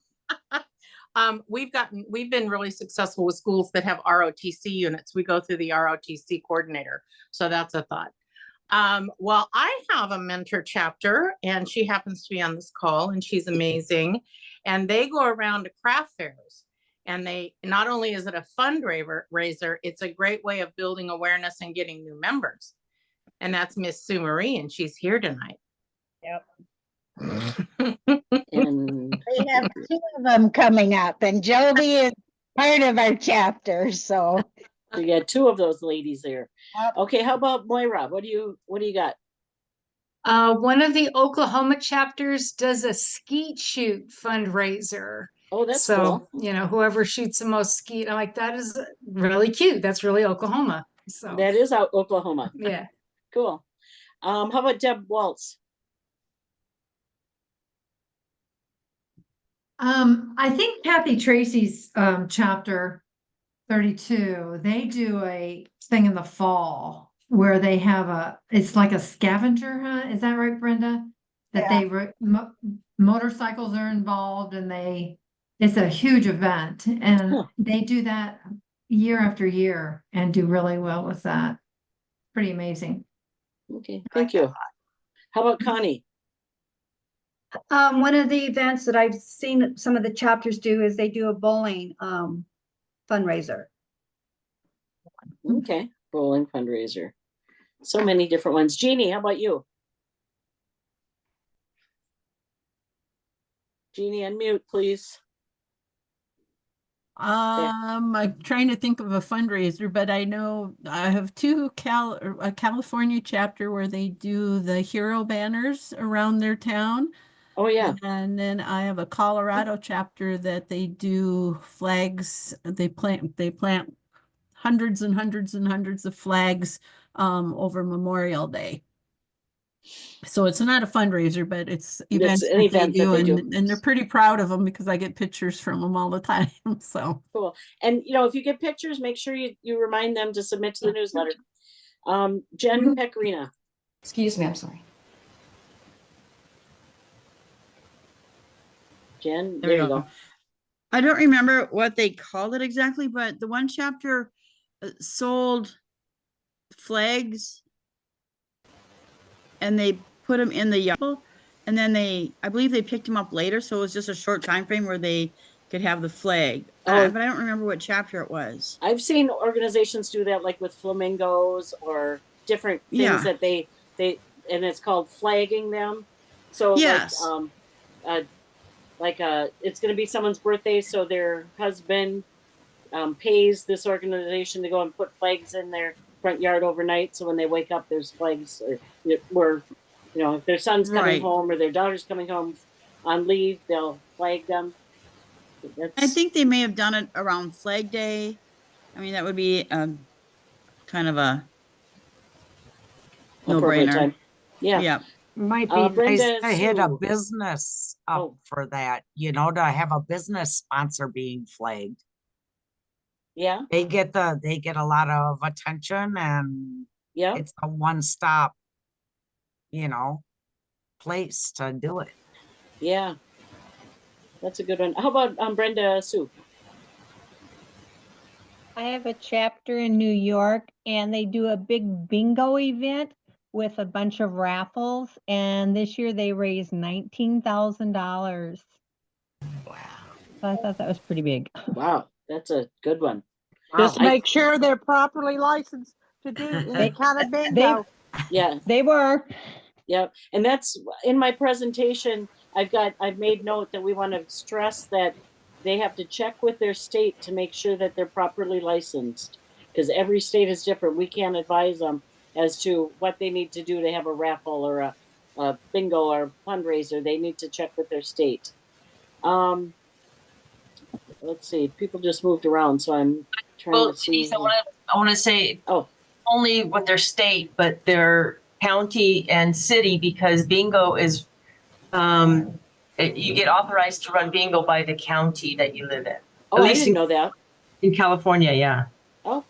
Speaker 1: go.
Speaker 6: We've been really successful with schools that have ROTC units. We go through the ROTC coordinator. So that's a thought. Well, I have a mentor chapter and she happens to be on this call and she's amazing. And they go around to craft fairs and they, not only is it a fundraiser, it's a great way of building awareness and getting new members. And that's Miss Sue Marie and she's here tonight.
Speaker 9: Yep. We have 2 of them coming up, and Jody is part of our chapter. So
Speaker 1: you got 2 of those ladies there. Okay, how about Moira? What do you got?
Speaker 13: One of the Oklahoma chapters does a skeet shoot fundraiser.
Speaker 1: Oh, that's
Speaker 13: so
Speaker 1: cool.
Speaker 13: You know, whoever shoots the most skeet, I'm like, that is really cute. That's really Oklahoma. So
Speaker 1: that is out Oklahoma.
Speaker 13: Yeah.
Speaker 1: Cool. How about Deb Waltz?
Speaker 14: I think Kathy Tracy's chapter 32, they do a thing in the fall where they have it's like a scavenger hunt. Is that right, Brenda? That motorcycles are involved and it's a huge event and they do that year after year and do really well with that. Pretty amazing.
Speaker 1: Okay, thank you. How about Connie?
Speaker 15: One of the events that I've seen some of the chapters do is they do a bowling fundraiser.
Speaker 1: Okay, bowling fundraiser. So many different ones. Jeannie, how about you? Jeannie, unmute, please.
Speaker 3: I'm trying to think of a fundraiser, but I know I have a California chapter where they do the hero banners around their town.
Speaker 1: Oh, yeah.
Speaker 3: And then I have a Colorado chapter that they do flags. They plant hundreds and hundreds and hundreds of flags over Memorial Day. So it's not a fundraiser, but it's events
Speaker 1: an
Speaker 3: that
Speaker 1: event
Speaker 3: they
Speaker 1: that
Speaker 3: do,
Speaker 1: they do.
Speaker 3: and they're pretty proud of them because I get pictures from them all the time. So
Speaker 1: Cool. And if you get pictures, make sure you remind them to submit to the newsletter. Jen Pecorino.
Speaker 15: Excuse me, I'm sorry.
Speaker 1: Jen,
Speaker 16: There we go. I don't remember what they called it exactly, but the one chapter sold flags and they put them in the yard, and then I believe they picked them up later, so it was just a short time frame where they could have the flag. But I don't remember what chapter it was.
Speaker 1: I've seen organizations do that, like with flamingos or different things that they and it's called flagging them. So
Speaker 16: yes,
Speaker 1: it's going to be someone's birthday, so their husband pays this organization to go and put flags in their front yard overnight. So when they wake up, there's flags, or if their son's coming home or their daughter's coming home on leave, they'll flag them.
Speaker 16: I think they may have done it around Flag Day. I mean, that would be kind of a no-brainer.
Speaker 1: Yeah.
Speaker 4: Might be nice
Speaker 1: Brenda
Speaker 4: to hit a
Speaker 1: Sue.
Speaker 4: business up for that, to have a business sponsor being flagged.
Speaker 1: Yeah.
Speaker 4: They get a lot of attention, and it's a one-stop, place to do it.
Speaker 1: Yeah. That's a good one. How about Brenda Sue?
Speaker 17: I have a chapter in New York, and they do a big bingo event with a bunch of raffles, and this year they raised $19,000. Wow. So I thought that was pretty big.
Speaker 1: Wow, that's a good one.
Speaker 7: Just make sure they're properly licensed to do any kind of bingo.
Speaker 17: They were.
Speaker 1: Yep. And that's in my presentation. I've made note that we want to stress that they have to check with their state to make sure that they're properly licensed, because every state is different. We can't advise them as to what they need to do to have a raffle or a bingo or a fundraiser. They need to check with their state. Let's see. People just moved around, so I'm trying to see.
Speaker 10: Denise, I want to say only with their state, but their county and city, because bingo is you get authorized to run bingo by the county that you live in.
Speaker 1: Oh, I didn't know that.
Speaker 10: In California, yeah.
Speaker 1: Oh,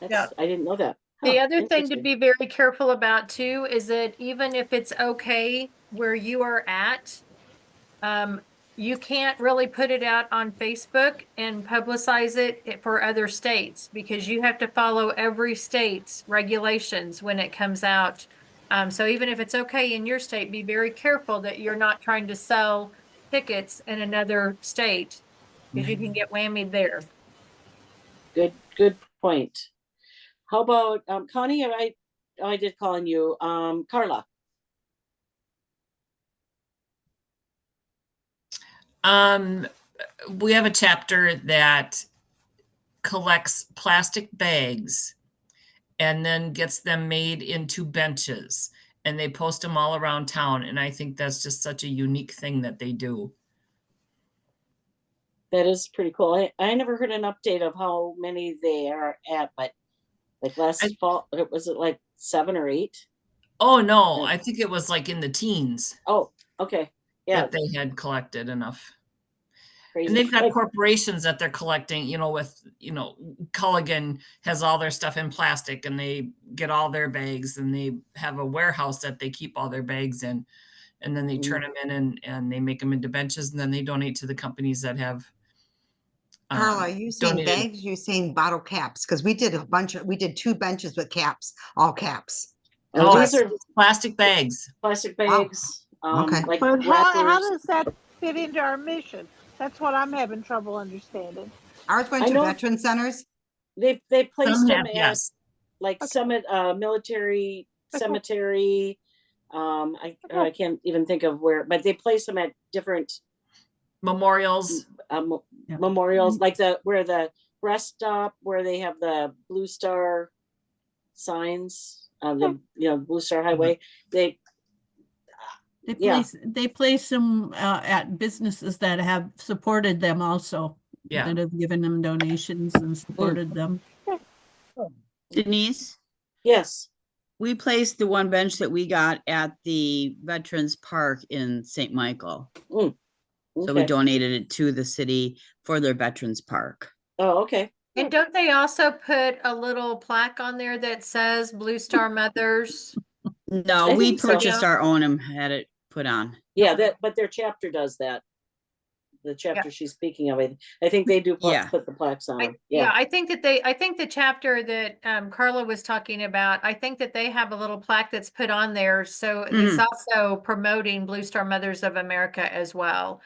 Speaker 1: I didn't know that.
Speaker 5: The other thing to be very careful about too is that even if it's okay where you are at, you can't really put it out on Facebook and publicize it for other states, because you have to follow every state's regulations when it comes out. So even if it's okay in your state, be very careful that you're not trying to sell tickets in another state, because you can get whammied there.
Speaker 1: Good point. How about Connie? I did call on you. Carla.
Speaker 2: We have a chapter that collects plastic bags and then gets them made into benches, and they post them all around town. And I think that's just such a unique thing that they do.
Speaker 1: That is pretty cool. I never heard an update of how many they are at, but like last fall, was it like 7 or 8?
Speaker 2: Oh, no, I think it was like in the teens.
Speaker 1: Oh, okay. Yeah.
Speaker 2: That they had collected enough.
Speaker 1: Crazy.
Speaker 2: And they've got corporations that they're collecting, Culligan has all their stuff in plastic, and they get all their bags, and they have a warehouse that they keep all their bags in, and then they turn them in and they make them into benches, and then they donate to the companies that have
Speaker 11: Carla, are you saying
Speaker 2: donated.
Speaker 11: bags? You're saying bottle caps? Because we did 2 benches with caps, all caps.
Speaker 2: Oh, these are plastic bags.
Speaker 1: Plastic bags.
Speaker 11: Okay.
Speaker 1: Like
Speaker 7: But how
Speaker 1: wrappers.
Speaker 7: does that fit into our mission? That's what I'm having trouble understanding.
Speaker 11: Ours went
Speaker 1: I
Speaker 11: to
Speaker 1: know-
Speaker 11: veteran centers.
Speaker 1: They placed
Speaker 2: Some
Speaker 1: them
Speaker 2: have,
Speaker 1: at
Speaker 2: yes.
Speaker 1: like Summit, military cemetery. I can't even think of where, but they place them at different
Speaker 2: Memorials.
Speaker 1: memorials, like where the rest stop, where they have the Blue Star signs, Blue Star Highway. They yeah.
Speaker 3: They place them at businesses that have supported them also.
Speaker 2: Yeah.
Speaker 3: That have given them donations and supported them.
Speaker 16: Denise,
Speaker 1: Yes.
Speaker 16: we placed the one bench that we got at the Veterans Park in St. Michael. So we
Speaker 1: Okay.
Speaker 16: donated it to the city for their Veterans Park.
Speaker 1: Oh, okay.
Speaker 5: And don't they also put a little plaque on there that says Blue Star Mothers?
Speaker 16: No,
Speaker 1: I
Speaker 16: we
Speaker 1: think so.
Speaker 16: purchased our own and had it put on.
Speaker 1: Yeah, but their chapter does that. The chapter she's speaking of, I think they do put the plaques on them.
Speaker 5: Yeah, I think the chapter that Carla was talking about, I think that they have a little plaque that's put on there. So it's also promoting Blue Star Mothers of America as well.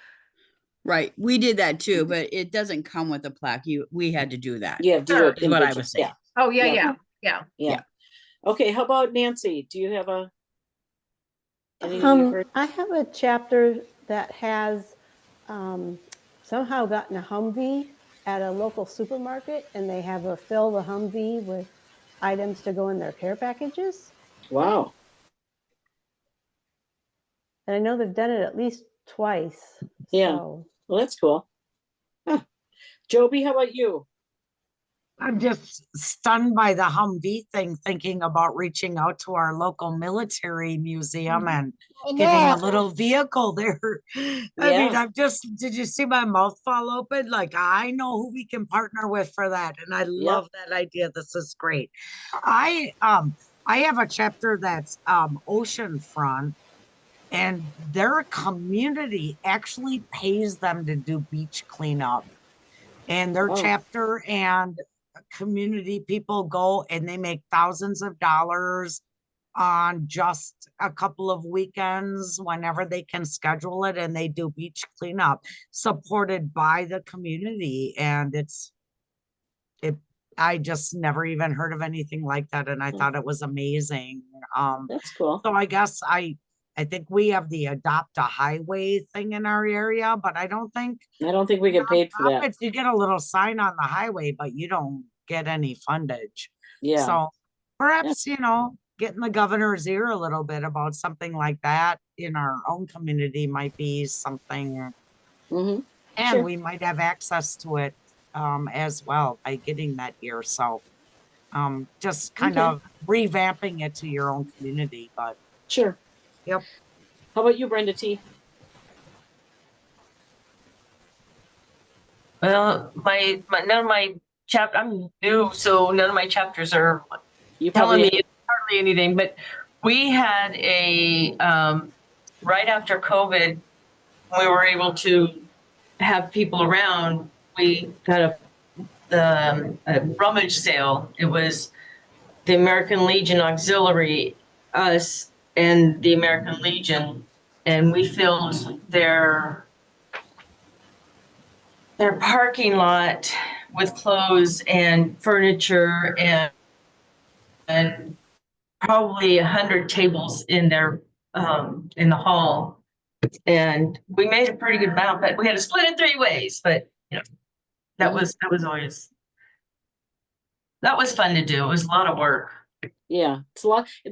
Speaker 16: Right, we did that too, but it doesn't come with a plaque. We had to do that.
Speaker 1: Yeah, do it
Speaker 16: is what I
Speaker 1: individual-
Speaker 16: was saying.
Speaker 1: yeah.
Speaker 5: Oh,
Speaker 1: Yeah.
Speaker 5: yeah.
Speaker 1: Okay, how about Nancy? Do you have anything you've heard?
Speaker 15: I have a chapter that has somehow gotten a Humvee at a local supermarket, and they have fill the Humvee with items to go in their care packages.
Speaker 1: Wow.
Speaker 15: And I know they've done it at least twice.
Speaker 1: Yeah.
Speaker 15: So.
Speaker 1: Well, that's cool. Huh. Joby, how about you?
Speaker 4: I'm just stunned by the Humvee thing, thinking about reaching out to our local military museum and getting a little vehicle there. I mean, did you see my mouth fall open? Like, I know who we can partner with for that. And I love that idea. This is great. I have a chapter that's oceanfront, and their community actually pays them to do beach cleanup. And their chapter and community people go and they make thousands of dollars on just a couple of weekends whenever they can schedule it, and they do beach cleanup supported by the community. And I just never even heard of anything like that, and I thought it was amazing.
Speaker 1: That's cool.
Speaker 4: So I guess I think we have the adopt a highway thing in our area, but I don't think
Speaker 1: we get paid for that.
Speaker 4: You get a little sign on the highway, but you don't get any fundage.
Speaker 1: Yeah.
Speaker 4: So perhaps, getting the governor's ear a little bit about something like that in our own community might be something. And
Speaker 1: Sure.
Speaker 4: we might have access to it as well by getting that ear. So just kind of revamping it to your own community, but.
Speaker 1: Sure.
Speaker 4: Yep.
Speaker 1: How about you, Brenda T?
Speaker 10: Well, none of my I'm new, so none of my chapters are telling me hardly anything. But we had a right after COVID, we were able to have people around. We got a rummage sale. It was the American Legion Auxiliary, us, and the American Legion, and we filled their parking lot with clothes and furniture and probably 100 tables in their in the hall, and we made a pretty good amount, but we had to split it 3 ways. But that was fun to do. It was a lot of work.
Speaker 1: Yeah, it's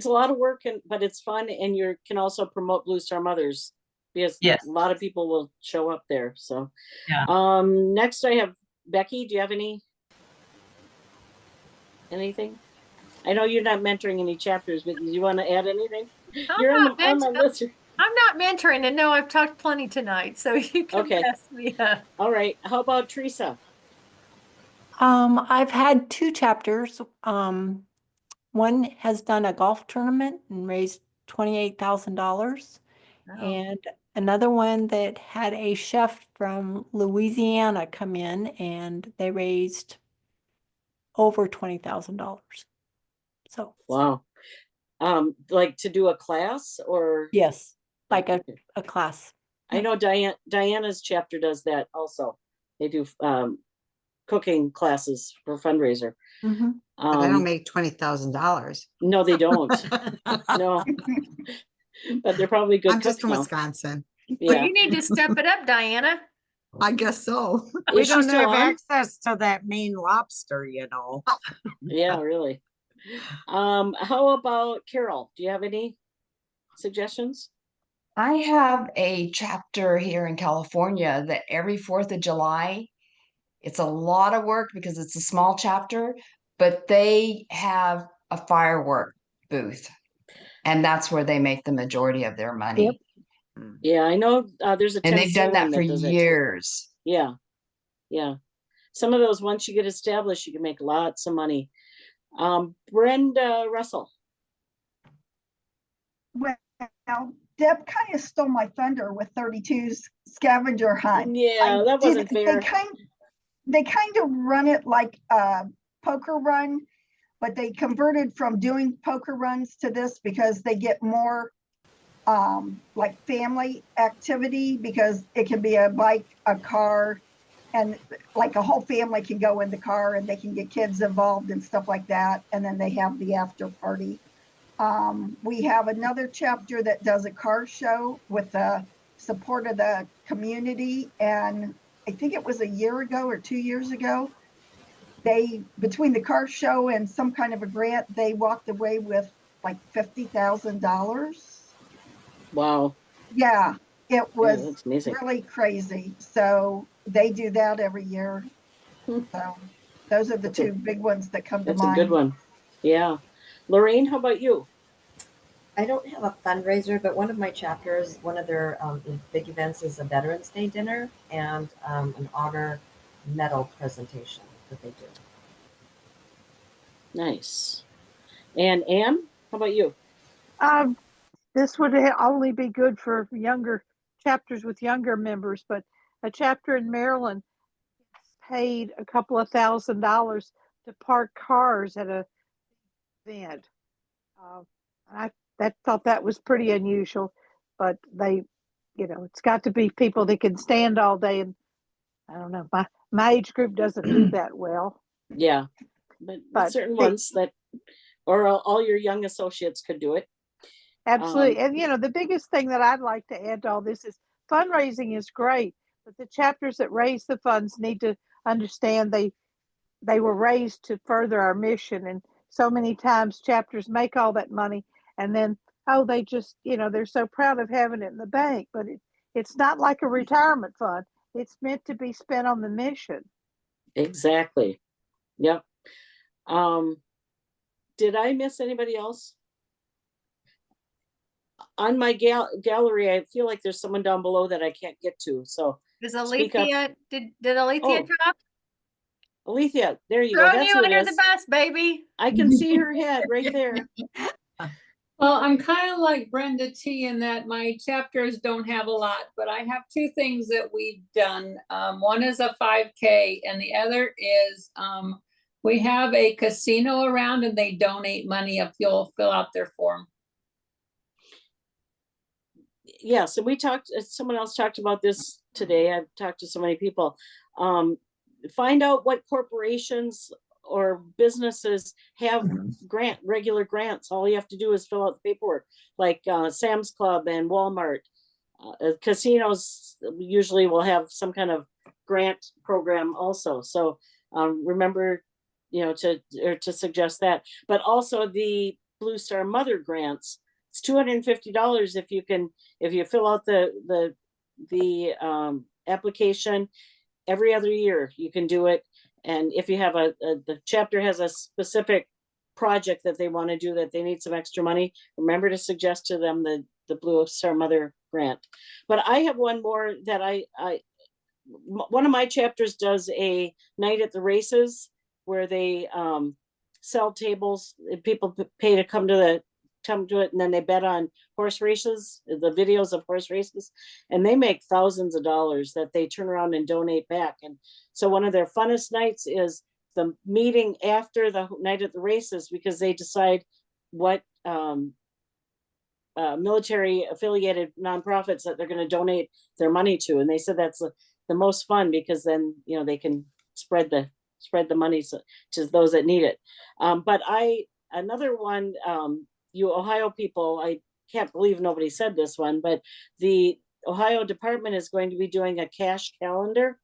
Speaker 1: a lot of work, but it's fun, and you can also promote Blue Star Mothers because a lot of people will show up there. So next I have Becky. Do you have anything? I know you're not mentoring any chapters, but do you want to add anything?
Speaker 5: I'm not mentoring, and no, I've talked plenty tonight, so you can pass me up.
Speaker 1: All right. How about Teresa?
Speaker 18: I've had 2 chapters. One has done a golf tournament and raised $28,000. And another one that had a chef from Louisiana come in, and they raised over $20,000. So
Speaker 1: wow. Like to do a class or?
Speaker 18: Yes, like a class.
Speaker 1: I know Diana's chapter does that also. They do cooking classes for fundraiser.
Speaker 11: But they don't make $20,000.
Speaker 1: No, they don't. No, but they're probably good
Speaker 11: I'm just
Speaker 1: cooks
Speaker 11: from
Speaker 1: now.
Speaker 11: Wisconsin.
Speaker 5: Well,
Speaker 1: Yeah.
Speaker 5: you need to step it up, Diana.
Speaker 11: I guess so.
Speaker 4: We
Speaker 1: Is she
Speaker 4: don't
Speaker 1: still
Speaker 4: have
Speaker 1: on?
Speaker 4: access to that Maine lobster, you know.
Speaker 1: Yeah, really. How about Carol? Do you have any suggestions?
Speaker 19: I have a chapter here in California that every 4th of July, it's a lot of work because it's a small chapter, but they have a firework booth. And that's where they make the majority of their money.
Speaker 1: Yeah, I know there's a
Speaker 19: And they've
Speaker 1: Tennessee
Speaker 19: done that
Speaker 1: one
Speaker 19: for
Speaker 1: does it too.
Speaker 19: years.
Speaker 1: Yeah, yeah. Some of those, once you get established, you can make lots of money. Brenda Russell.
Speaker 20: Well, Deb kind of stole my thunder with 32's scavenger hunt.
Speaker 1: Yeah, that wasn't fair.
Speaker 20: They kind of run it like a poker run, but they converted from doing poker runs to this because they get more like family activity, because it can be a bike, a car, and like a whole family can go in the car and they can get kids involved and stuff like that. And then they have the after party. We have another chapter that does a car show with the support of the community. And I think it was a year ago or 2 years ago, they, between the car show and some kind of a grant, they walked away with like $50,000.
Speaker 1: Wow.
Speaker 20: Yeah, it was
Speaker 1: that's amazing.
Speaker 20: really crazy. So they do that every year. So those are the two big ones that come to
Speaker 1: That's
Speaker 20: mind.
Speaker 1: a good one. Yeah. Lorraine, how about you?
Speaker 8: I don't have a fundraiser, but one of my chapters, one of their big events is a Veterans Day dinner and an honor medal presentation that they do.
Speaker 1: Nice. And Anne, how about you?
Speaker 7: This would only be good for younger chapters with younger members, but a chapter in Maryland paid a couple of $1,000s to park cars at a event. I thought that was pretty unusual, but they, it's got to be people that can stand all day, and I don't know, my age group doesn't do that well.
Speaker 1: Yeah, but certain ones that, or all your young associates could do it.
Speaker 7: Absolutely. And the biggest thing that I'd like to add to all this is fundraising is great, but the chapters that raise the funds need to understand they were raised to further our mission. And so many times chapters make all that money and then, they just, they're so proud of having it in the bank, but it's not like a retirement fund. It's meant to be spent on the mission.
Speaker 1: Exactly. Yep. Did I miss anybody else? On my gallery, I feel like there's someone down below that I can't get to. So
Speaker 5: Is Alethea, did Alethea talk?
Speaker 1: Alethea, there you go.
Speaker 5: Throwing
Speaker 1: That's
Speaker 5: you
Speaker 1: who it
Speaker 5: under
Speaker 1: is.
Speaker 5: the bus, baby.
Speaker 1: I can see her head right there.
Speaker 21: Well, I'm kind of like Brenda T in that my chapters don't have a lot, but I have two things that we've done. One is a 5K and the other is we have a casino around and they donate money if you'll fill out their form.
Speaker 1: Yeah, so we talked, someone else talked about this today. I've talked to so many people. Find out what corporations or businesses have regular grants. All you have to do is fill out the paperwork, like Sam's Club and Walmart. Casinos usually will have some kind of grant program also. So remember, to suggest that. But also the Blue Star Mother grants. It's $250 if you fill out the application every other year. You can do it. And if you have the chapter has a specific project that they want to do, that they need some extra money, remember to suggest to them the Blue Star Mother grant. But I have one more that one of my chapters does a night at the races where they sell tables. People pay to come to it, and then they bet on horse races, the videos of horse races, and they make thousands of dollars that they turn around and donate back. And so one of their funnest nights is the meeting after the night at the races, because they decide what military affiliated nonprofits that they're going to donate their money to. And they said that's the most fun, because then they can spread the spread the money to those that need it. But another one, you Ohio people, I can't believe nobody said this one, but the Ohio Department is going to be doing a cash calendar.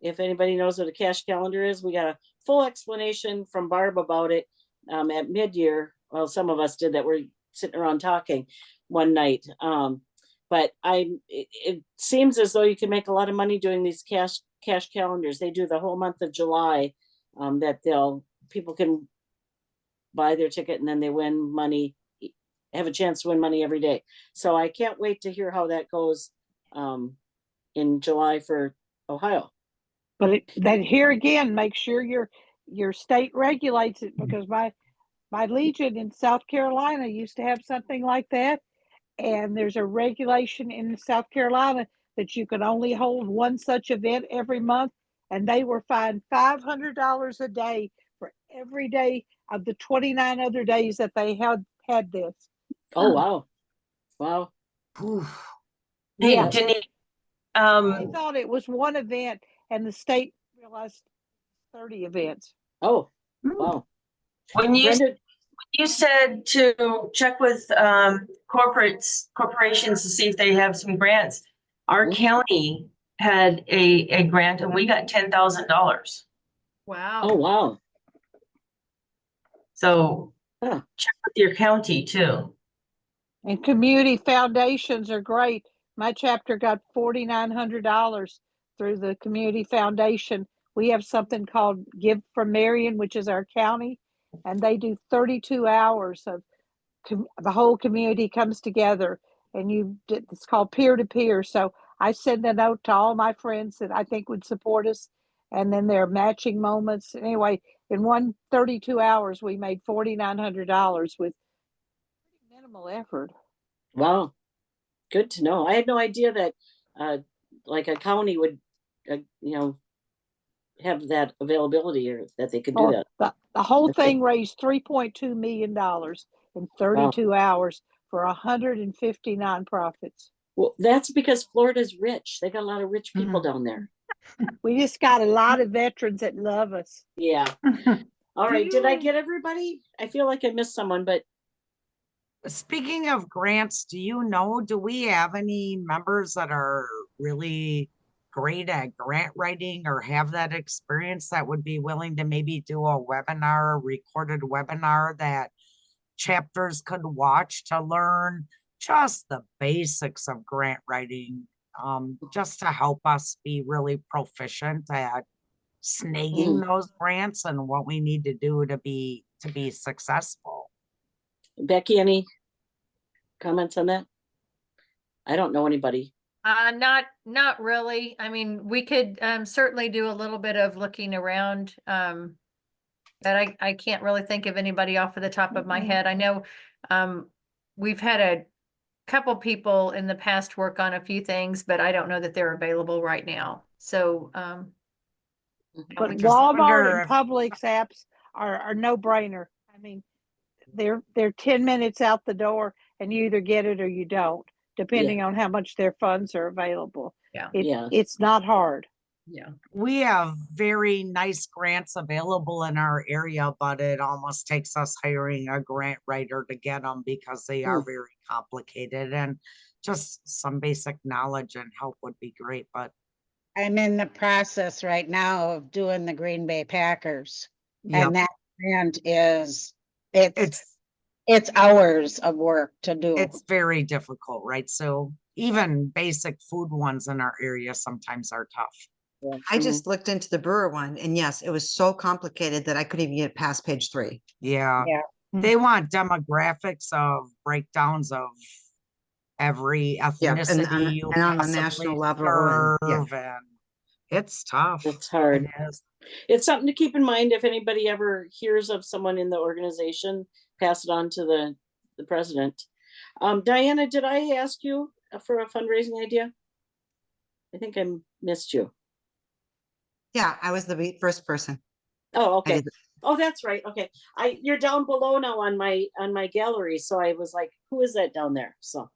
Speaker 1: If anybody knows what a cash calendar is, we got a full explanation from Barb about it at mid-year. Well, some of us did that. We're sitting around talking one night. But it seems as though you can make a lot of money doing these cash calendars. They do the whole month of July, that people can buy their ticket and then they win money, have a chance to win money every day. So I can't wait to hear how that goes in July for Ohio.
Speaker 7: But then here again, make sure your state regulates it, because my Legion in South Carolina used to have something like that. And there's a regulation in South Carolina that you can only hold one such event every month. And they were fined $500 a day for every day of the 29 other days that they had this.
Speaker 1: Oh, wow. Wow.
Speaker 10: Hey,
Speaker 7: Yeah.
Speaker 10: Denise,
Speaker 7: I thought it was one event and the state realized 30 events.
Speaker 1: Oh, wow.
Speaker 10: when you said to check with corporations to see if they have some grants, our county had a grant and we got $10,000.
Speaker 5: Wow.
Speaker 1: Oh, wow.
Speaker 10: So check with your county too.
Speaker 7: And community foundations are great. My chapter got $4,900 through the community foundation. We have something called Give from Marion, which is our county, and they do 32 hours of the whole community comes together, and it's called peer to peer. So I send a note to all my friends that I think would support us, and then there are matching moments. Anyway, in 32 hours, we made $4,900 with minimal effort.
Speaker 1: Wow. Good to know. I had no idea that like a county would, have that availability, or that they could do that.
Speaker 7: The whole thing raised $3.2 million in 32 hours for 150 nonprofits.
Speaker 1: Well, that's because Florida's rich. They got a lot of rich people down there.
Speaker 7: We just got a lot of veterans that love us.
Speaker 1: Yeah. All right. Did I get everybody? I feel like I missed someone, but.
Speaker 4: Speaking of grants, do we have any members that are really great at grant writing or have that experience that would be willing to maybe do a recorded webinar that chapters could watch to learn just the basics of grant writing, just to help us be really proficient at snagging those grants and what we need to do to be successful.
Speaker 1: Becky, any comments on that? I don't know anybody.
Speaker 5: Not really. I mean, we could certainly do a little bit of looking around. But I can't really think of anybody off of the top of my head. I know we've had a couple people in the past work on a few things, but I don't know that they're available right now. So
Speaker 7: but Walmart and Publix apps are no brainer. I mean, they're 10 minutes out the door and you either get it or you don't, depending on how much their funds are available.
Speaker 5: Yeah.
Speaker 7: It's not hard.
Speaker 5: Yeah.
Speaker 4: We have very nice grants available in our area, but it almost takes us hiring a grant writer to get them because they are very complicated, and just some basic knowledge and help would be great. But
Speaker 9: I'm in the process right now of doing the Green Bay Packers.
Speaker 4: Yep.
Speaker 9: And that grant it's hours of work to do.
Speaker 4: It's very difficult, right? So even basic food ones in our area sometimes are tough.
Speaker 11: I just looked into the brewer one, and yes, it was so complicated that I couldn't even get past page 3.
Speaker 4: Yeah. They want demographics of breakdowns of every ethnicity
Speaker 11: and on a national level.
Speaker 4: And it's tough.
Speaker 1: It's hard.
Speaker 4: It is.
Speaker 1: It's something to keep in mind. If anybody ever hears of someone in the organization, pass it on to the president. Diana, did I ask you for a fundraising idea? I think I missed you.
Speaker 11: Yeah, I was the first person.
Speaker 1: Oh, okay. Oh, that's right. Okay. You're down below now on my gallery. So I was like, who is that down there? So,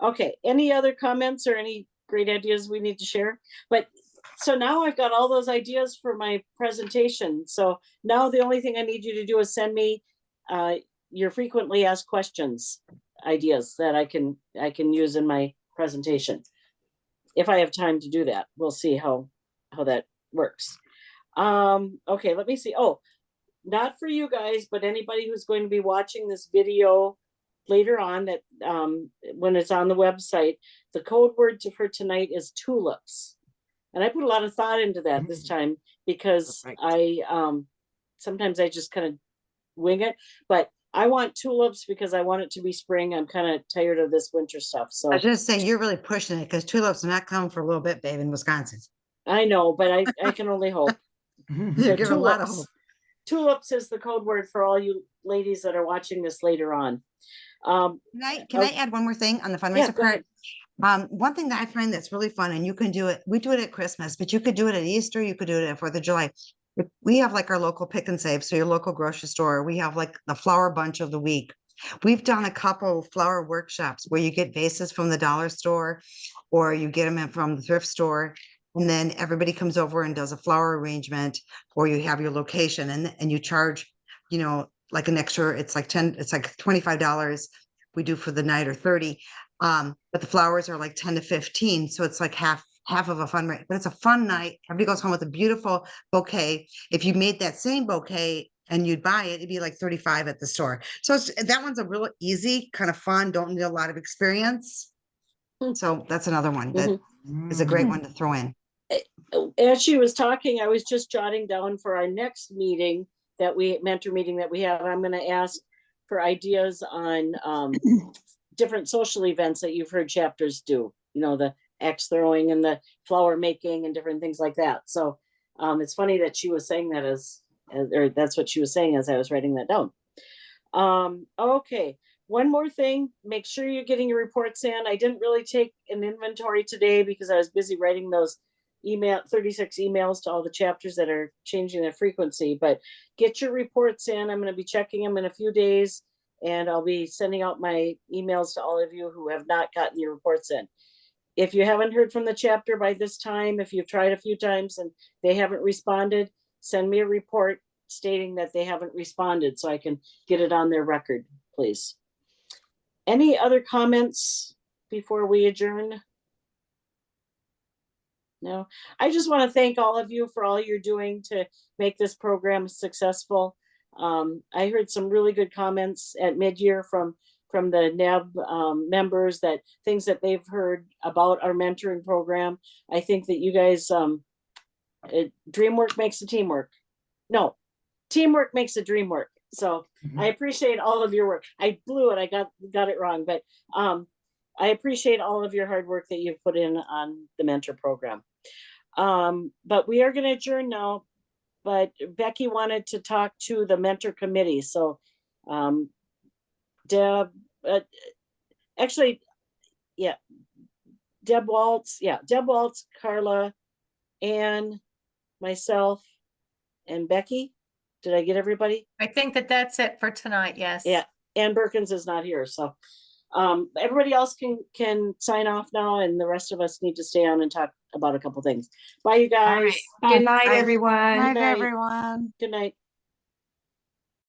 Speaker 1: okay. Any other comments or any great ideas we need to share? But so now I've got all those ideas for my presentation. So now the only thing I need you to do is send me your frequently asked questions ideas that I can use in my presentation. If I have time to do that, we'll see how that works. Okay, let me see. Oh, not for you guys, but anybody who's going to be watching this video later on, that when it's on the website, the code word for tonight is tulips. And I put a lot of thought into that this time because I sometimes I just kind of wing it, but I want tulips because I want it to be spring. I'm kind of tired of this winter stuff. So
Speaker 11: I was just saying, you're really pushing it because tulips are not coming for a little bit, babe, in Wisconsin.
Speaker 1: I know, but I can only hope.
Speaker 11: You give a lot of hope.
Speaker 1: Tulips is the code word for all you ladies that are watching this later on.
Speaker 11: Can I add one more thing on the fundraiser part? One thing that I find that's really fun, and you can do it, we do it at Christmas, but you could do it at Easter, you could do it at 4th of July. We have like our local pick and save, so your local grocery store, we have like the flower bunch of the week. We've done a couple flower workshops where you get vases from the dollar store or you get them in from the thrift store, and then everybody comes over and does a flower arrangement, or you have your location and you charge, you know, like an extra, it's like $25 we do for the night, or 30. But the flowers are like 10 to 15. So it's like half of a fun rate, but it's a fun night. Everybody goes home with a beautiful bouquet. If you made that same bouquet and you'd buy it, it'd be like 35 at the store. So that one's a real easy, kind of fun, don't need a lot of experience. So that's another one that is a great one to throw in.
Speaker 1: As she was talking, I was just jotting down for our next meeting mentor meeting that we have. I'm going to ask for ideas on different social events that you've heard chapters do, you know, the axe throwing and the flower making and different things like that. So it's funny that she was saying that or that's what she was saying as I was writing that down. Okay, one more thing, make sure you're getting your reports in. I didn't really take an inventory today because I was busy writing those 36 emails to all the chapters that are changing their frequency, but get your reports in. I'm going to be checking them in a few days, and I'll be sending out my emails to all of you who have not gotten your reports in. If you haven't heard from the chapter by this time, if you've tried a few times and they haven't responded, send me a report stating that they haven't responded so I can get it on their record, please. Any other comments before we adjourn? No, I just want to thank all of you for all you're doing to make this program successful. I heard some really good comments at mid-year from the NAB members, that things that they've heard about our mentoring program. I think that you guys, dream work makes the teamwork. No, teamwork makes the dream work. So I appreciate all of your work. I blew it. I got it wrong, but I appreciate all of your hard work that you've put in on the mentor program. But we are going to adjourn now, but Becky wanted to talk to the mentor committee. So Deb Waltz, Carla, Ann, myself, and Becky. Did I get everybody?
Speaker 5: I think that's it for tonight. Yes.
Speaker 1: Yeah. Ann Berkins is not here. So everybody else can sign off now, and the rest of us need to stay on and talk about a couple things. Bye, you guys.
Speaker 19: Good night, everyone.
Speaker 4: Good night, everyone.
Speaker 1: Good night.